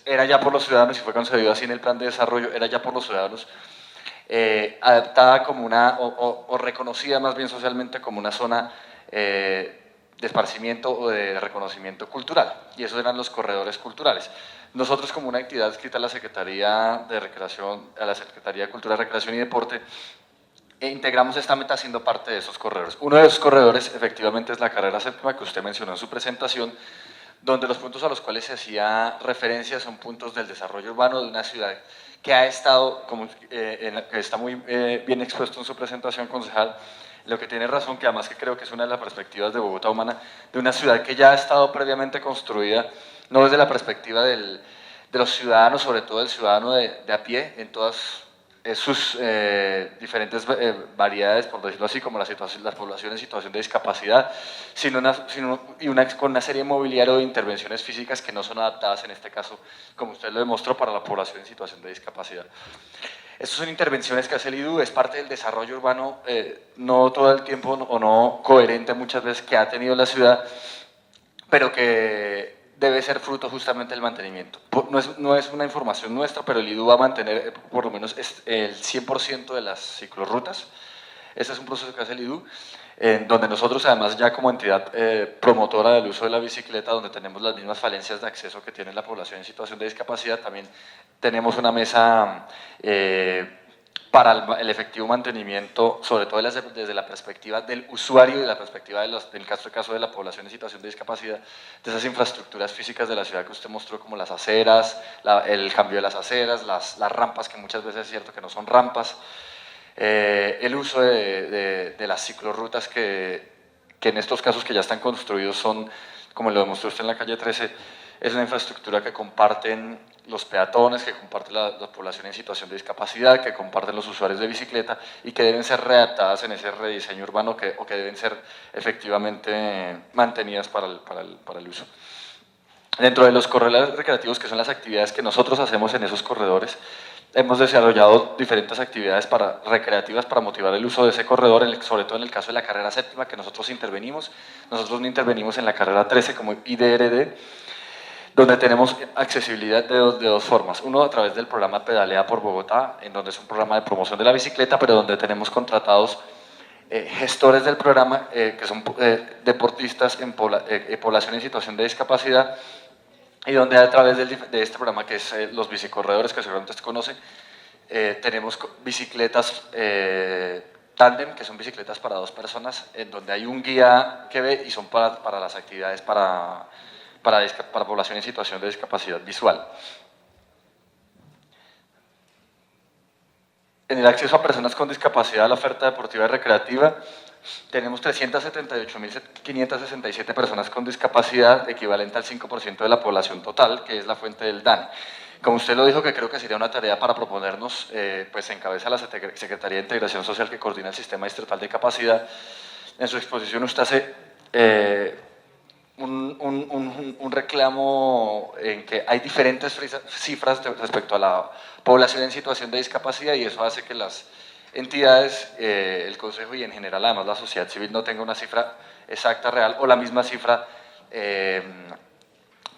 era ya por los ciudadanos, y fue concebido así en el plan de desarrollo, era ya por los ciudadanos, adaptada como o reconocida más bien socialmente como una zona de esparcimiento o de reconocimiento cultural, y esos eran los corredores culturales. Nosotros, como una entidad adscrita a la Secretaría de Cultura, Recreación y Deporte, integramos esta meta siendo parte de esos corredores. Uno de esos corredores efectivamente es la carrera séptima que usted mencionó en su presentación, donde los puntos a los cuales se hacía referencia son puntos del desarrollo urbano de una ciudad que ha estado, que está muy bien expuesto en su presentación, concejal, lo que tiene razón, que además que creo que es una de las perspectivas de Bogotá Humana, de una ciudad que ya ha estado previamente construida, no desde la perspectiva de los ciudadanos, sobre todo el ciudadano de a pie, en todas sus diferentes variedades, por decirlo así, como las poblaciones en situación de discapacidad, con una serie de mobiliario de intervenciones físicas que no son adaptadas, en este caso, como usted lo demostró, para la población en situación de discapacidad. Estas son intervenciones que hace el IDU, es parte del desarrollo urbano, no todo el tiempo o no coherente muchas veces que ha tenido la ciudad, pero que debe ser fruto justamente del mantenimiento. No es una información nuestra, pero el IDU va a mantener por lo menos el 100% de las ciclorrutas. Este es un proceso que hace el IDU, donde nosotros además ya como entidad promotora del uso de la bicicleta, donde tenemos las mismas falencias de acceso que tiene la población en situación de discapacidad, también tenemos una mesa para el efectivo mantenimiento, sobre todo desde la perspectiva del usuario y de la perspectiva del caso de la población en situación de discapacidad, de esas infraestructuras físicas de la ciudad que usted mostró, como las aceras, el cambio de las aceras, las rampas, que muchas veces es cierto que no son rampas, el uso de las ciclorrutas que en estos casos que ya están construidos son, como lo demostró usted en la calle 13, Es una infraestructura que comparten los peatones, que comparte la población en situación de discapacidad, que comparten los usuarios de bicicleta y que deben ser readaptadas en ese rediseño urbano o que deben ser efectivamente mantenidas para el uso. Dentro de los corredores recreativos, que son las actividades que nosotros hacemos en esos corredores, hemos desarrollado diferentes actividades recreativas para motivar el uso de ese corredor, sobre todo en el caso de la carrera séptima, que nosotros intervenimos. Nosotros no intervenimos en la carrera 13 como IDRD, donde tenemos accesibilidad de dos formas. Uno, a través del programa Pedalea por Bogotá, en donde es un programa de promoción de la bicicleta, pero donde tenemos contratados gestores del programa, que son deportistas en población en situación de discapacidad, y donde a través de este programa, que es los bicicorredores, que seguramente se conoce, tenemos bicicletas tándem, que son bicicletas para 2 personas, en donde hay un guía que ve y son para las actividades para población en situación de discapacidad visual. En el acceso a personas con discapacidad a la oferta deportiva y recreativa, tenemos 378.567 personas con discapacidad, equivalente al 5% de la población total, que es la fuente del DANE. Como usted lo dijo, que creo que sería una tarea para proponernos, pues encabeza la Secretaría de Integración Social, que coordina el Sistema Distrital de Capacidad. En su exposición usted hace un reclamo en que hay diferentes cifras respecto a la población en situación de discapacidad, y eso hace que las entidades, el Consejo y en general además la sociedad civil no tenga una cifra exacta, real, o la misma cifra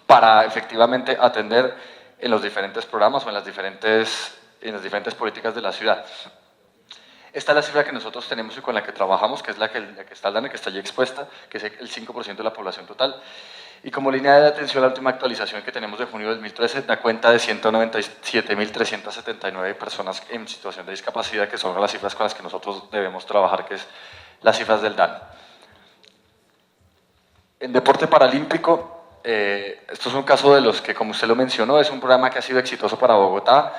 para efectivamente atender en los diferentes programas o en las diferentes políticas de la ciudad. Esta es la cifra que nosotros tenemos y con la que trabajamos, que es la que está el DANE, que está allí expuesta, que es el 5% de la población total. Y como línea de atención, la última actualización que tenemos de junio de 2013 da cuenta de 197.379 personas en situación de discapacidad, que son las cifras con las que nosotros debemos trabajar, que es las cifras del DANE. En deporte paralímpico, esto es un caso de los que, como usted lo mencionó, es un programa que ha sido exitoso para Bogotá,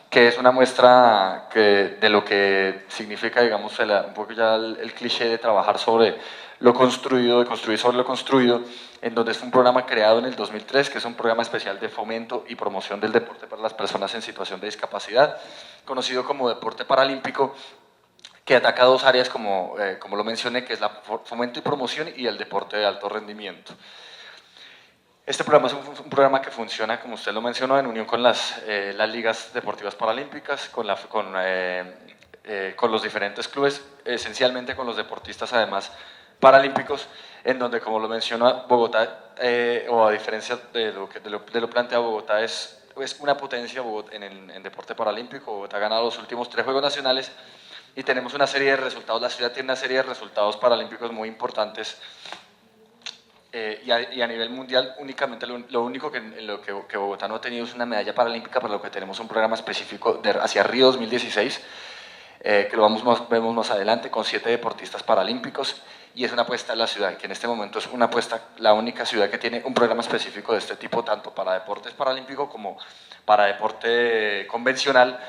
que es una muestra de lo que significa, digamos, un poco ya el cliché de trabajar sobre lo construido, de construir sobre lo construido, en donde es un programa creado en el 2003, que es un programa especial de fomento y promoción del deporte para las personas en situación de discapacidad, conocido como deporte paralímpico, que ataca 2 áreas, como lo mencioné, que es la fomento y promoción y el deporte de alto rendimiento. Este programa es un programa que funciona, como usted lo mencionó, en unión con las ligas deportivas paralímpicas, con los diferentes clubes, esencialmente con los deportistas además paralímpicos, en donde, como lo mencionó, Bogotá, o a diferencia de lo planteado, Bogotá es una potencia en deporte paralímpico. Bogotá ha ganado los últimos 3 Juegos Nacionales y tenemos una serie de resultados, la ciudad tiene una serie de resultados paralímpicos muy importantes. Y a nivel mundial, únicamente lo único que Bogotá no ha tenido es una medalla paralímpica, para lo que tenemos un programa específico hacia Río 2016, que lo vemos más adelante, con 7 deportistas paralímpicos, y es una apuesta en la ciudad, que en este momento es una apuesta, la única ciudad que tiene un programa específico de este tipo, tanto para deportes paralímpicos como para deporte convencional,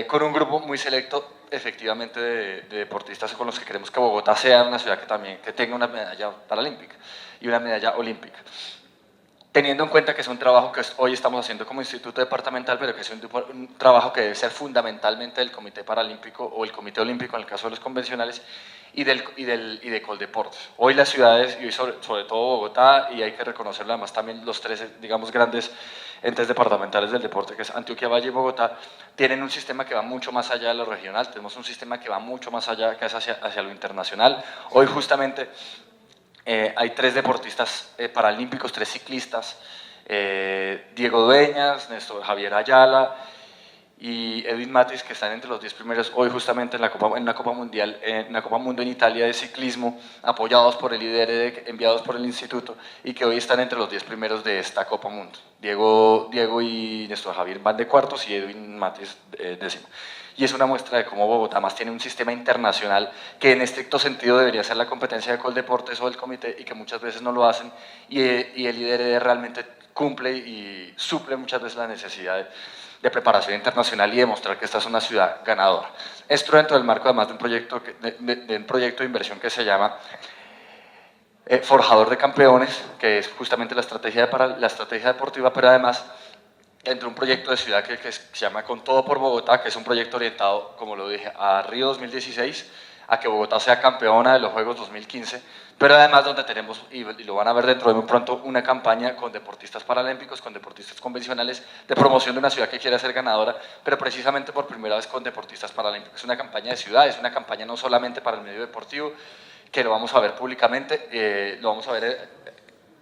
con un grupo muy selecto efectivamente de deportistas con los que queremos que Bogotá sea una ciudad que tenga una medalla paralímpica y una medalla olímpica. Teniendo en cuenta que es un trabajo que hoy estamos haciendo como instituto departamental, pero que es un trabajo que debe ser fundamentalmente del Comité Paralímpico o el Comité Olímpico en el caso de los convencionales, y de Coldeportes. Hoy las ciudades, y hoy sobre todo Bogotá, y hay que reconocerlo además también los 3, digamos, grandes entes departamentales del deporte, que es Antioquia, Valle y Bogotá, tienen un sistema que va mucho más allá de lo regional, tenemos un sistema que va mucho más allá, que es hacia lo internacional. Hoy justamente hay 3 deportistas paralímpicos, 3 ciclistas, Diego Dueñas, Néstor Javier Ayala y Edwin Matis, que están entre los 10 primeros hoy justamente en una Copa Mundial, en una Copa Mundo en Italia de ciclismo, apoyados por el IDRD, enviados por el instituto, y que hoy están entre los 10 primeros de esta Copa Mundo. Diego y Néstor Javier van de cuartos y Edwin Matis décimo. Y es una muestra de cómo Bogotá más tiene un sistema internacional que en estricto sentido debería ser la competencia de Coldeportes o del comité, y que muchas veces no lo hacen, y el IDRD realmente cumple y suple muchas veces la necesidad de preparación internacional y demostrar que esta es una ciudad ganadora. Esto dentro del marco además de un proyecto de inversión que se llama forjador de campeones, que es justamente la estrategia deportiva, pero además dentro de un proyecto de ciudad que se llama Con Todo por Bogotá, que es un proyecto orientado, como lo dije, a Río 2016, a que Bogotá sea campeona de los Juegos 2015, pero además donde tenemos, y lo van a ver dentro de muy pronto, una campaña con deportistas paralímpicos, con deportistas convencionales, de promoción de una ciudad que quiere ser ganadora, pero precisamente por primera vez con deportistas paralímpicos. Es una campaña de ciudad, es una campaña no solamente para el medio deportivo, que lo vamos a ver públicamente, lo vamos a ver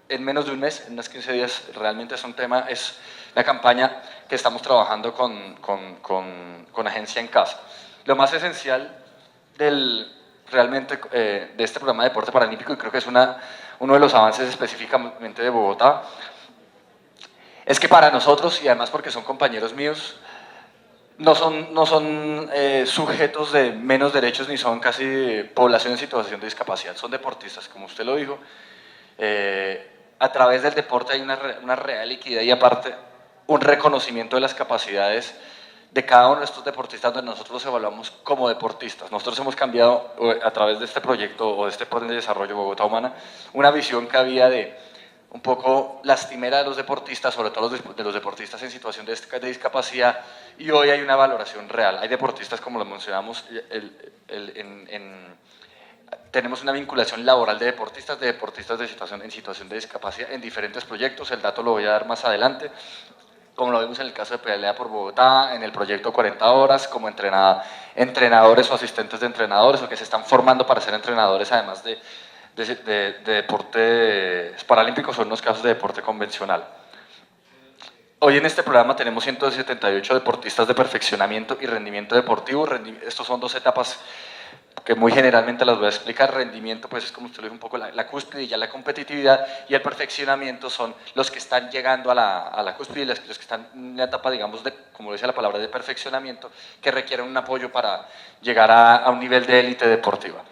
en menos de un mes, en unos 15 días. Realmente es un tema, es la campaña que estamos trabajando con Agencia en Casa. Lo más esencial realmente de este programa de deporte paralímpico, y creo que es uno de los avances específicamente de Bogotá, es que para nosotros, y además porque son compañeros míos, no son sujetos de menos derechos ni son casi población en situación de discapacidad, son deportistas, como usted lo dijo. A través del deporte hay una real equidad y aparte un reconocimiento de las capacidades de cada uno de estos deportistas, donde nosotros los evaluamos como deportistas. Nosotros hemos cambiado a través de este proyecto o de este plan de desarrollo Bogotá Humana una visión que había de un poco lastimera de los deportistas, sobre todo de los deportistas en situación de discapacidad, y hoy hay una valoración real. Hay deportistas, como lo mencionamos, tenemos una vinculación laboral de deportistas en situación de discapacidad en diferentes proyectos. El dato lo voy a dar más adelante, como lo vimos en el caso de Pelea por Bogotá, en el proyecto 40 horas, como entrenadores o asistentes de entrenadores, o que se están formando para ser entrenadores, además de deportes paralímpicos, son unos casos de deporte convencional. Hoy en este programa tenemos 178 deportistas de perfeccionamiento y rendimiento deportivo. Estos son dos etapas que muy generalmente las voy a explicar. Rendimiento, pues es como usted lo dijo un poco, la cúspide y ya la competitividad, y el perfeccionamiento son los que están llegando a la cúspide y los que están en una etapa, digamos, como dice la palabra, de perfeccionamiento, que requieren un apoyo para llegar a un nivel de élite deportiva.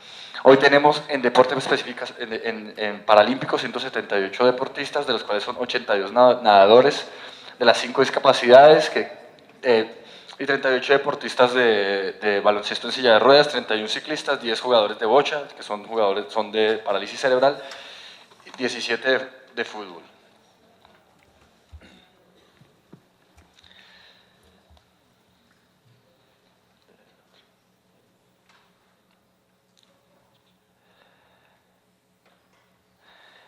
Hoy tenemos en deportes específicos, en paralímpicos, 178 deportistas, de los cuales son 82 nadadores de las 5 discapacidades, y 38 deportistas de baloncesto en silla de ruedas, 31 ciclistas, 10 jugadores de bocha, que son de parálisis cerebral, y 17 de fútbol.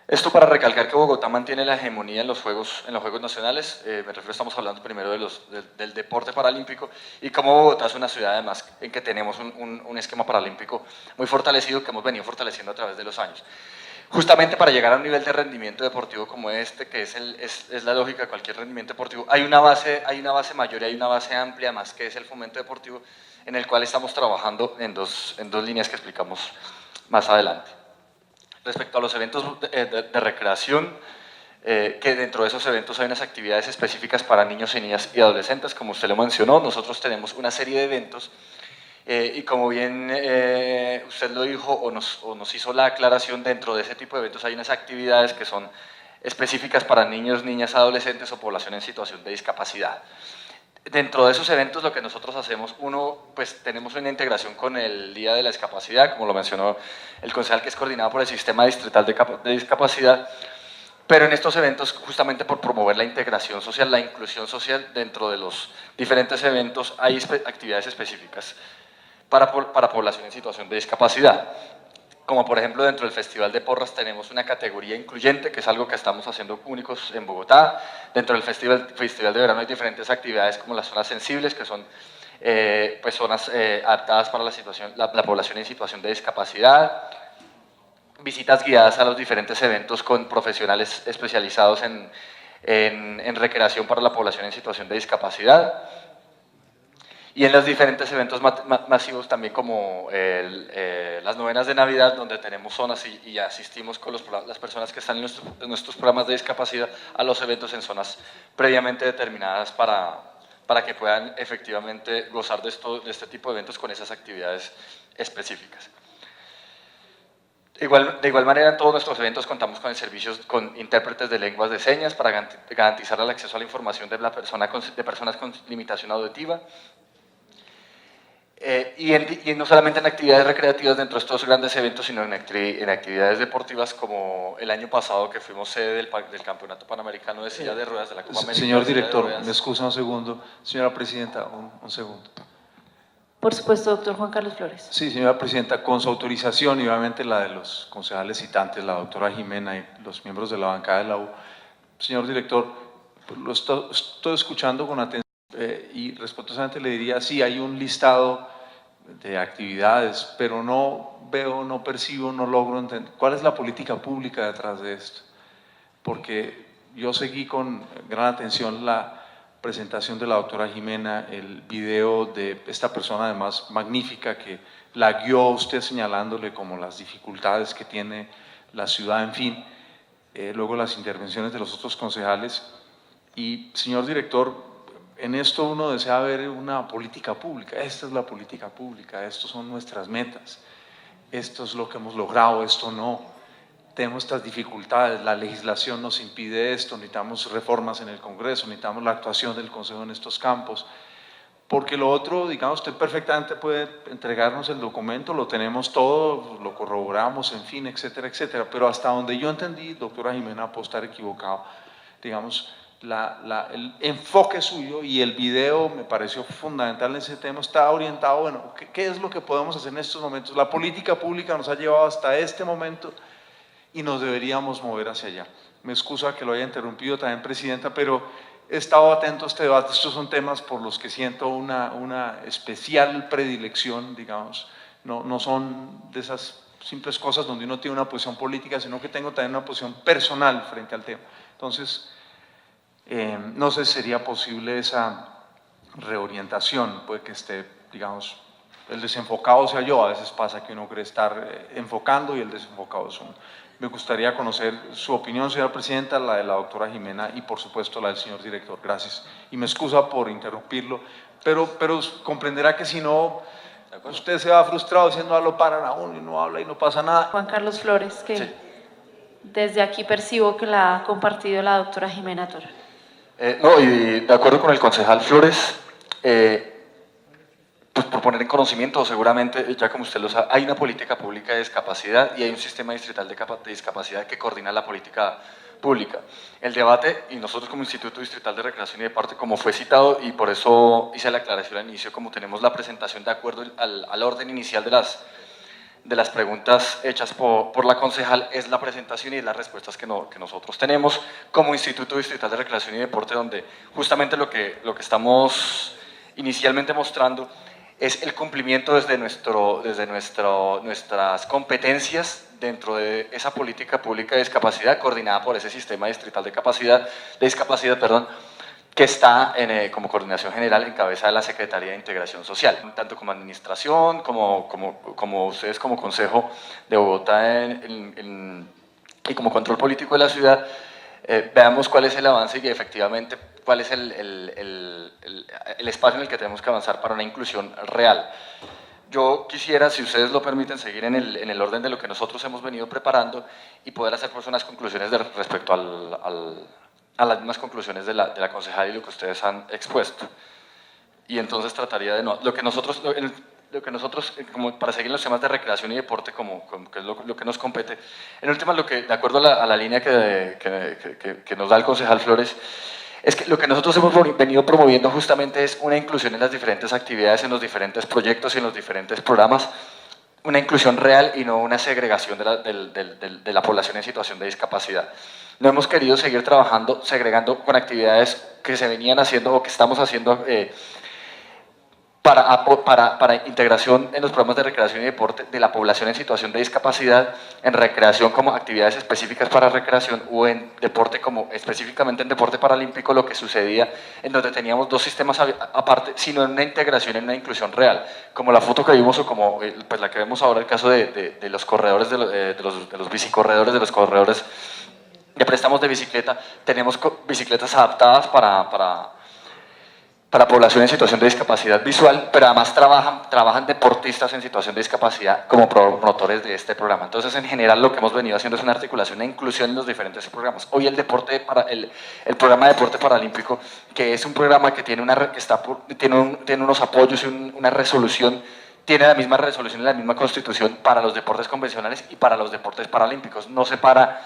Esto para recalcar que Bogotá mantiene la hegemonía en los Juegos Nacionales. Me refiero, estamos hablando primero del deporte paralímpico, y como Bogotá es una ciudad además en que tenemos un esquema paralímpico muy fortalecido, que hemos venido fortaleciendo a través de los años. Justamente para llegar a un nivel de rendimiento deportivo como este, que es la lógica de cualquier rendimiento deportivo, hay una base mayor y hay una base amplia más, que es el fomento deportivo, en el cual estamos trabajando en dos líneas que explicamos más adelante. Respecto a los eventos de recreación, que dentro de esos eventos hay unas actividades específicas para niños y niñas y adolescentes, como usted lo mencionó. Nosotros tenemos una serie de eventos, y como bien usted lo dijo o nos hizo la aclaración, dentro de ese tipo de eventos hay unas actividades que son específicas para niños, niñas, adolescentes o población en situación de discapacidad. Dentro de esos eventos lo que nosotros hacemos, pues tenemos una integración con el Día de la Discapacidad, como lo mencionó el concejal, que es coordinado por el Sistema Distrital de Discapacidad, pero en estos eventos, justamente por promover la integración social, la inclusión social, dentro de los diferentes eventos hay actividades específicas para población en situación de discapacidad. Como por ejemplo dentro del Festival de Porras tenemos una categoría incluyente, que es algo que estamos haciendo únicos en Bogotá. Dentro del Festival de Verano hay diferentes actividades como las zonas sensibles, que son pues zonas adaptadas para la población en situación de discapacidad. Visitas guiadas a los diferentes eventos con profesionales especializados en recreación para la población en situación de discapacidad. Y en los diferentes eventos masivos también, como las novenas de Navidad, donde tenemos zonas y asistimos con las personas que están en nuestros programas de discapacidad a los eventos en zonas previamente determinadas para que puedan efectivamente gozar de este tipo de eventos con esas actividades específicas. De igual manera, en todos nuestros eventos contamos con servicios con intérpretes de lenguas de señas para garantizar el acceso a la información de personas con limitación auditiva. y no solamente en actividades recreativas dentro de estos grandes eventos, sino en actividades deportivas como el año pasado que fuimos sede del Campeonato Panamericano de Silla de Ruedas de la Copa América. Señor director, me excusa un segundo. Señora Presidenta, un segundo. Por supuesto, doctor Juan Carlos Flores. Sí, señora Presidenta, con su autorización y obviamente la de los concejales citantes, la doctora Jimena y los miembros de la bancada de la U. Señor director, lo estoy escuchando con atención y respetuosamente le diría, sí, hay un listado de actividades, pero no veo, no percibo, no logro entender cuál es la política pública detrás de esto. Porque yo seguí con gran atención la presentación de la doctora Jimena, el video de esta persona además magnífica que la guió a usted señalándole como las dificultades que tiene la ciudad, en fin, luego las intervenciones de los otros concejales. Y señor director, en esto uno desea ver una política pública. Esta es la política pública, estas son nuestras metas, esto es lo que hemos logrado, esto no. Tenemos estas dificultades, la legislación nos impide esto, necesitamos reformas en el Congreso, necesitamos la actuación del Consejo en estos campos. Porque lo otro, digamos, usted perfectamente puede entregarnos el documento, lo tenemos todo, lo corroboramos, en fin, etcétera, etcétera. Pero hasta donde yo entendí, doctora Jimena, puedo estar equivocado, digamos, el enfoque suyo y el video me pareció fundamental en ese tema, está orientado, bueno, ¿qué es lo que podemos hacer en estos momentos? La política pública nos ha llevado hasta este momento y nos deberíamos mover hacia allá. Me excusa que lo haya interrumpido también, Presidenta, pero he estado atento a este debate. Estos son temas por los que siento una especial predilección, digamos, no son de esas simples cosas donde uno tiene una posición política, sino que tengo también una posición personal frente al tema. Entonces, no sé si sería posible esa reorientación, puede que esté, digamos, el desenfocado sea yo, a veces pasa que uno quiere estar enfocando y el desenfocado es uno. Me gustaría conocer su opinión, señora Presidenta, la de la doctora Jimena y por supuesto la del señor director. Gracias. Y me excusa por interrumpirlo, pero comprenderá que si no, usted se va frustrado diciendo, lo paran a uno y no habla y no pasa nada. Juan Carlos Flores, que sí. Desde aquí percibo que la ha compartido la doctora Jimena Toro. No, y de acuerdo con el concejal Flores, pues por poner en conocimiento, seguramente, ya como usted lo sabe, hay una política pública de discapacidad y hay un sistema distrital de discapacidad que coordina la política pública. El debate, y nosotros como Instituto Distrital de Recreación y Deporte, como fue citado, y por eso hice la aclaración al inicio, como tenemos la presentación de acuerdo al orden inicial de las preguntas hechas por la concejal, es la presentación y las respuestas que nosotros tenemos como Instituto Distrital de Recreación y Deporte, donde justamente lo que estamos inicialmente mostrando es el cumplimiento desde nuestras competencias dentro de esa política pública de discapacidad coordinada por ese sistema distrital de discapacidad, que está como coordinación general en cabeza de la Secretaría de Integración Social, tanto como administración, como ustedes como Consejo de Bogotá y como control político de la ciudad, veamos cuál es el avance y efectivamente cuál es el espacio en el que tenemos que avanzar para una inclusión real. Yo quisiera, si ustedes lo permiten, seguir en el orden de lo que nosotros hemos venido preparando y poder hacer pues unas conclusiones respecto a las mismas conclusiones de la concejal y lo que ustedes han expuesto. Y entonces trataría de lo que nosotros, como para seguir los temas de recreación y deporte, que es lo que nos compete, en última, de acuerdo a la línea que nos da el concejal Flores, es que lo que nosotros hemos venido promoviendo justamente es una inclusión en las diferentes actividades, en los diferentes proyectos y en los diferentes programas, una inclusión real y no una segregación de la población en situación de discapacidad. No hemos querido seguir trabajando, segregando con actividades que se venían haciendo o que estamos haciendo para integración en los programas de recreación y deporte de la población en situación de discapacidad, en recreación como actividades específicas para recreación o en deporte como específicamente en deporte paralímpico, lo que sucedía en donde teníamos dos sistemas aparte, sino en una integración, en una inclusión real, como la foto que vimos o como pues la que vemos ahora, el caso de los corredores, de los bicicorredores, de los corredores de préstamos de bicicleta. Tenemos bicicletas adaptadas para para población en situación de discapacidad visual, pero además trabajan deportistas en situación de discapacidad como promotores de este programa. Entonces, en general, lo que hemos venido haciendo es una articulación e inclusión en los diferentes programas. Hoy el programa de deporte paralímpico, que es un programa que tiene unos apoyos y una resolución, tiene la misma resolución y la misma constitución para los deportes convencionales y para los deportes paralímpicos. No separa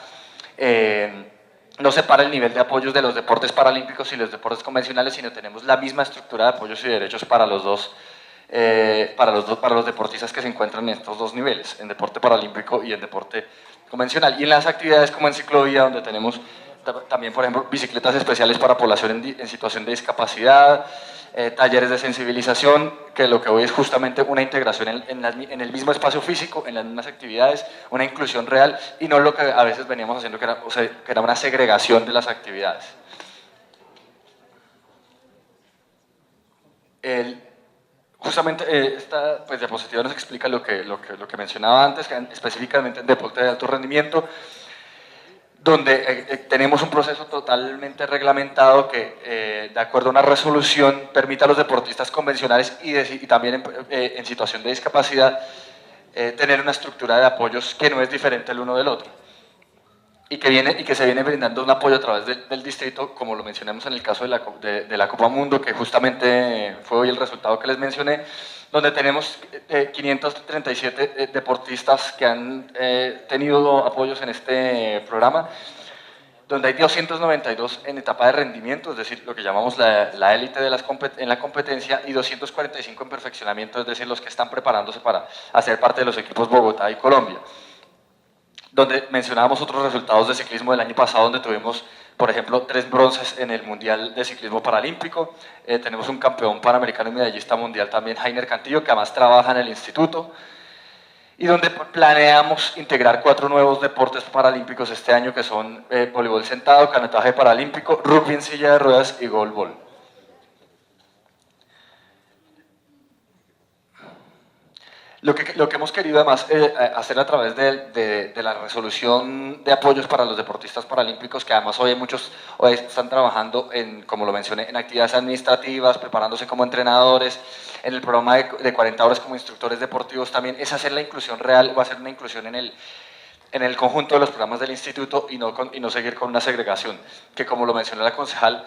el nivel de apoyos de los deportes paralímpicos y los deportes convencionales, sino tenemos la misma estructura de apoyos y derechos para los deportistas que se encuentran en estos dos niveles, en deporte paralímpico y en deporte convencional. Y en las actividades como en ciclovía, donde tenemos también, por ejemplo, bicicletas especiales para población en situación de discapacidad, talleres de sensibilización, que lo que hoy es justamente una integración en el mismo espacio físico, en las mismas actividades, una inclusión real y no lo que a veces veníamos haciendo, que era una segregación de las actividades. Justamente esta diapositiva nos explica lo que mencionaba antes, que específicamente en deporte de alto rendimiento, donde tenemos un proceso totalmente reglamentado que, de acuerdo a una resolución, permite a los deportistas convencionales y también en situación de discapacidad tener una estructura de apoyos que no es diferente el uno del otro y que se viene brindando un apoyo a través del distrito, como lo mencionamos en el caso de la Copa Mundo, que justamente fue hoy el resultado que les mencioné, donde tenemos 537 deportistas que han tenido apoyos en este programa, donde hay 292 en etapa de rendimiento, es decir, lo que llamamos la élite en la competencia, y 245 en perfeccionamiento, es decir, los que están preparándose para hacer parte de los equipos Bogotá y Colombia. Donde mencionábamos otros resultados de ciclismo del año pasado, donde tuvimos, por ejemplo, 3 bronces en el Mundial de Ciclismo Paralímpico. Tenemos un campeón panamericano y medallista mundial también, Jainer Cantillo, que además trabaja en el instituto. Y donde planeamos integrar 4 nuevos deportes paralímpicos este año, que son voleibol sentado, canotaje paralímpico, rugby en silla de ruedas y goalball. Lo que hemos querido además hacer a través de la resolución de apoyos para los deportistas paralímpicos, que además hoy están trabajando, como lo mencioné, en actividades administrativas, preparándose como entrenadores, en el programa de 40 horas como instructores deportivos también, es hacer la inclusión real, va a ser una inclusión en el conjunto de los programas del instituto y no seguir con una segregación, que como lo mencionó la concejal,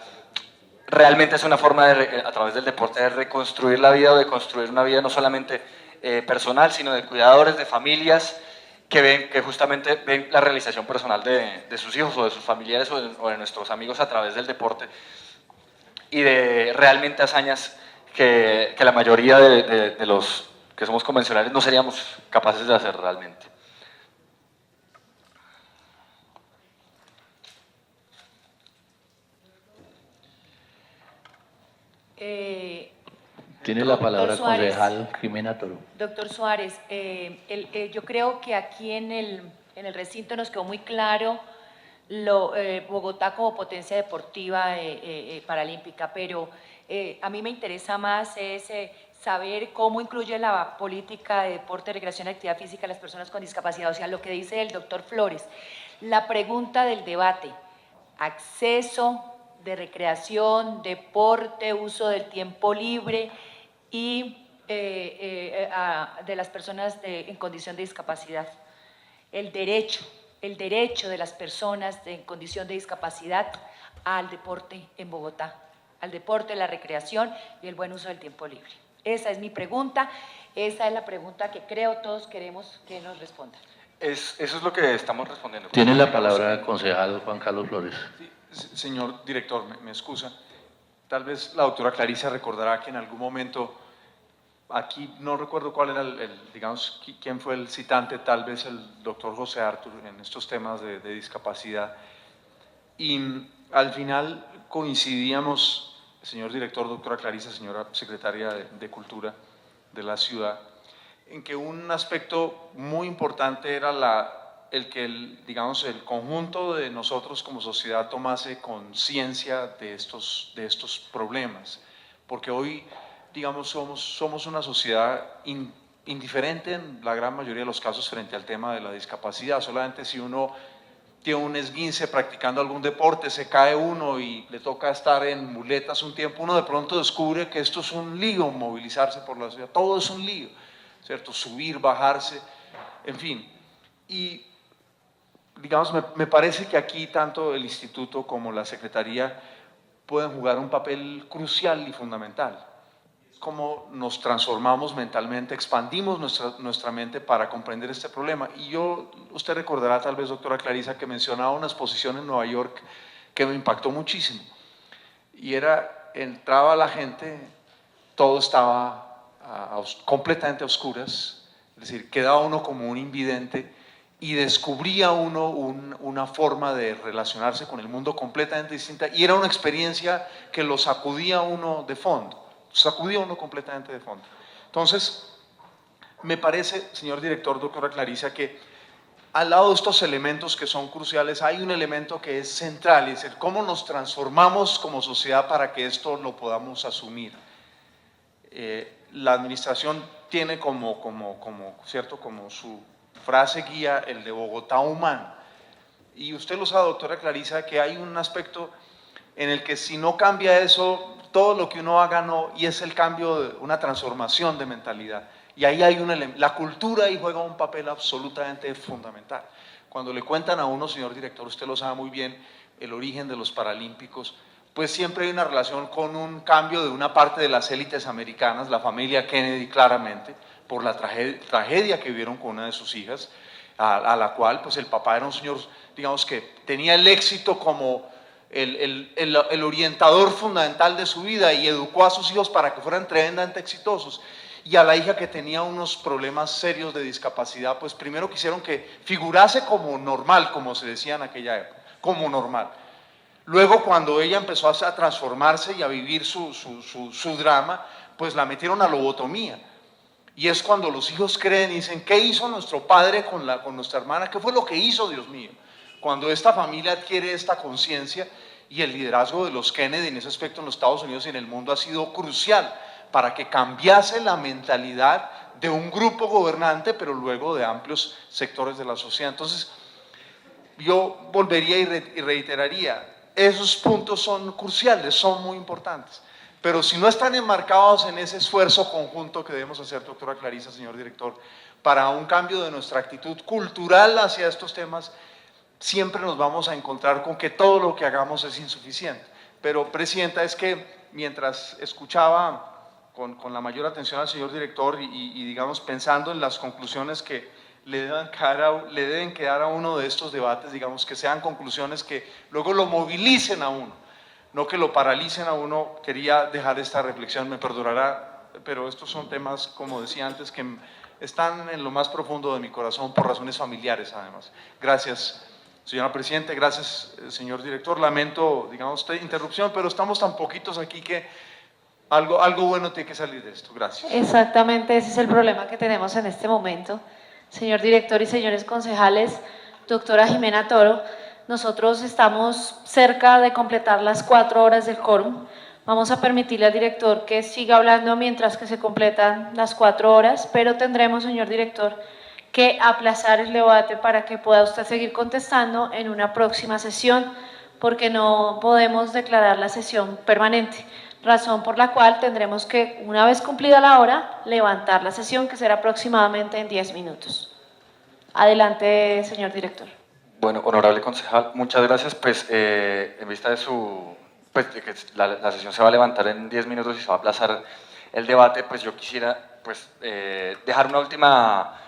realmente es una forma a través del deporte de reconstruir la vida o de construir una vida no solamente personal, sino de cuidadores, de familias que justamente ven la realización personal de sus hijos o de sus familiares o de nuestros amigos a través del deporte y de realmente hazañas que la mayoría de los que somos convencionales no seríamos capaces de hacer realmente. Tiene la palabra concejal Jimena Toro. Doctor Suárez, yo creo que aquí en el recinto nos quedó muy claro Bogotá como potencia deportiva paralímpica, pero a mí me interesa más saber cómo incluye la política de deporte, recreación y actividad física a las personas con discapacidad, o sea, lo que dice el doctor Flores. La pregunta del debate, acceso de recreación, deporte, uso del tiempo libre y de las personas en condición de discapacidad. El derecho de las personas en condición de discapacidad al deporte en Bogotá, al deporte, la recreación y el buen uso del tiempo libre. Esa es mi pregunta, esa es la pregunta que creo todos queremos que nos respondan. Eso es lo que estamos respondiendo. Tiene la palabra el concejal Juan Carlos Flores. Sí, señor director, me excusa. Tal vez la doctora Clarisa recordará que en algún momento, aquí no recuerdo cuál era digamos, quién fue el citante, tal vez el doctor José Artur en estos temas de discapacidad. Y al final coincidíamos, señor director, doctora Clarisa, señora secretaria de Cultura de la ciudad, en que un aspecto muy importante era digamos, el conjunto de nosotros como sociedad tomase conciencia de estos problemas, porque hoy, digamos, somos una sociedad indiferente en la gran mayoría de los casos frente al tema de la discapacidad. Solamente si uno tiene un esguince practicando algún deporte, se cae uno y le toca estar en muletas un tiempo, uno de pronto descubre que esto es un lío, movilizarse por la ciudad, todo es un lío, ¿cierto? Subir, bajarse, en fin. Y digamos, me parece que aquí tanto el instituto como la secretaría pueden jugar un papel crucial y fundamental. Cómo nos transformamos mentalmente, expandimos nuestra mente para comprender este problema. Y usted recordará tal vez, doctora Clarisa, que mencionaba una exposición en Nueva York que me impactó muchísimo. Y entraba la gente, todo estaba completamente a oscuras, es decir, quedaba uno como un invidente y descubría uno una forma de relacionarse con el mundo completamente distinta, y era una experiencia que lo sacudía a uno de fondo. Sacudió uno completamente de fondo. Entonces, me parece, señor director, doctora Clarisa, que al lado de estos elementos que son cruciales, hay un elemento que es central, es el cómo nos transformamos como sociedad para que esto lo podamos asumir. La administración tiene ¿cierto? Como su frase guía el de Bogotá humano. Y usted lo sabe, doctora Clarisa, que hay un aspecto en el que si no cambia eso, todo lo que uno haga no, y es el cambio de una transformación de mentalidad. Y ahí hay la cultura ahí juega un papel absolutamente fundamental. Cuando le cuentan a uno, señor director, usted lo sabe muy bien, el origen de los Paralímpicos, pues siempre hay una relación con un cambio de una parte de las élites americanas, la familia Kennedy claramente, por la tragedia que vivieron con una de sus hijas, a la cual pues el papá era un señor, digamos, que tenía el éxito como el orientador fundamental de su vida y educó a sus hijos para que fueran tremendamente exitosos. Y a la hija que tenía unos problemas serios de discapacidad, pues primero quisieron que figurase como normal, como se decía en aquella época, como normal. Luego, cuando ella empezó a transformarse y a vivir su drama, pues la metieron a lobotomía. Y es cuando los hijos creen y dicen, ¿qué hizo nuestro padre con nuestra hermana? ¿Qué fue lo que hizo, Dios mío? Cuando esta familia adquiere esta conciencia, y el liderazgo de los Kennedy en ese aspecto en los Estados Unidos y en el mundo ha sido crucial para que cambiase la mentalidad de un grupo gobernante, pero luego de amplios sectores de la sociedad. Entonces, yo volvería y reiteraría, esos puntos son cruciales, son muy importantes, pero si no están enmarcados en ese esfuerzo conjunto que debemos hacer, doctora Clarisa, señor director, para un cambio de nuestra actitud cultural hacia estos temas, siempre nos vamos a encontrar con que todo lo que hagamos es insuficiente. Pero, presidenta, es que mientras escuchaba con la mayor atención al señor director y digamos, pensando en las conclusiones que le deben quedar a uno de estos debates, digamos, que sean conclusiones que luego lo movilicen a uno, no que lo paralicen a uno, quería dejar esta reflexión, me perdonará, pero estos son temas, como decía antes, que están en lo más profundo de mi corazón por razones familiares, además. Gracias, señora presidenta, gracias, señor director. Lamento, digamos, interrupción, pero estamos tan poquitos aquí que algo bueno tiene que salir de esto. Gracias. Exactamente, ese es el problema que tenemos en este momento. Señor director y señores concejales, doctora Jimena Toro, nosotros estamos cerca de completar las 4 horas del quórum. Vamos a permitirle al director que siga hablando mientras que se completan las 4 horas, pero tendremos, señor director, que aplazar el debate para que pueda usted seguir contestando en una próxima sesión, porque no podemos declarar la sesión permanente, razón por la cual tendremos que, una vez cumplida la hora, levantar la sesión, que será aproximadamente en 10 minutos. Adelante, señor director. Bueno, honorable concejal, muchas gracias. Pues en vista de de que la sesión se va a levantar en 10 minutos y se va a aplazar el debate, pues yo quisiera dejar una última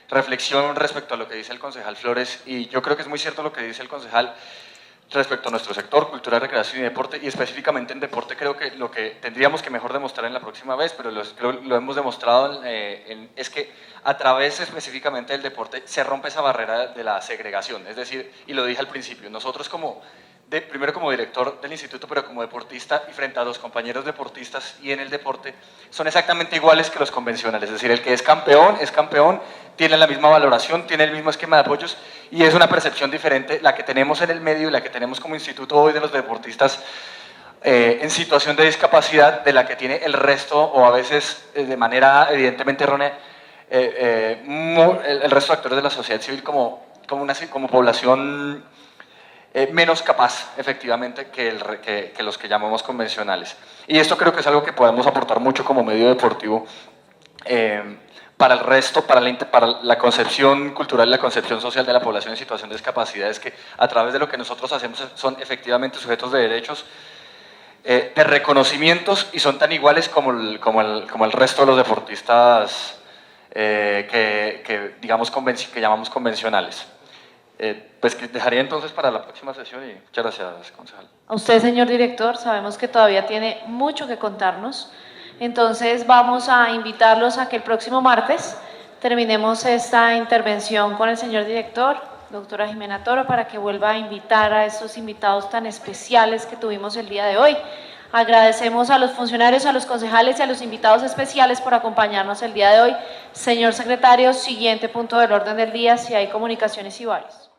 reflexión respecto a lo que dice el concejal Flores, y yo creo que es muy cierto lo que dice el concejal respecto a nuestro sector, cultura, recreación y deporte, y específicamente en deporte creo que lo que tendríamos que mejor demostrar en la próxima vez, pero lo hemos demostrado, es que a través específicamente del deporte se rompe esa barrera de la segregación, es decir, y lo dije al principio, nosotros primero como director del instituto, pero como deportista y frente a los compañeros deportistas y en el deporte, son exactamente iguales que los convencionales, es decir, el que es campeón, tiene la misma valoración, tiene el mismo esquema de apoyos y es una percepción diferente la que tenemos en el medio y la que tenemos como instituto hoy de los deportistas en situación de discapacidad de la que tiene el resto o a veces de manera evidentemente errónea el resto de actores de la sociedad civil como como población menos capaz, efectivamente, que los que llamamos convencionales. Y esto creo que es algo que podemos aportar mucho como medio deportivo para el resto, para la concepción cultural y la concepción social de la población en situación de discapacidad, es que a través de lo que nosotros hacemos son efectivamente sujetos de derechos, de reconocimientos, y son tan iguales como el resto de los deportistas que llamamos convencionales. Pues que dejaría entonces para la próxima sesión y muchas gracias, concejal. A usted, señor director, sabemos que todavía tiene mucho que contarnos, entonces vamos a invitarlos a que el próximo martes terminemos esta intervención con el señor director, doctora Jimena Toro, para que vuelva a invitar a estos invitados tan especiales que tuvimos el día de hoy. Agradecemos a los funcionarios, a los concejales y a los invitados especiales por acompañarnos el día de hoy. Señor secretario, siguiente punto del orden del día, si hay comunicaciones y varios.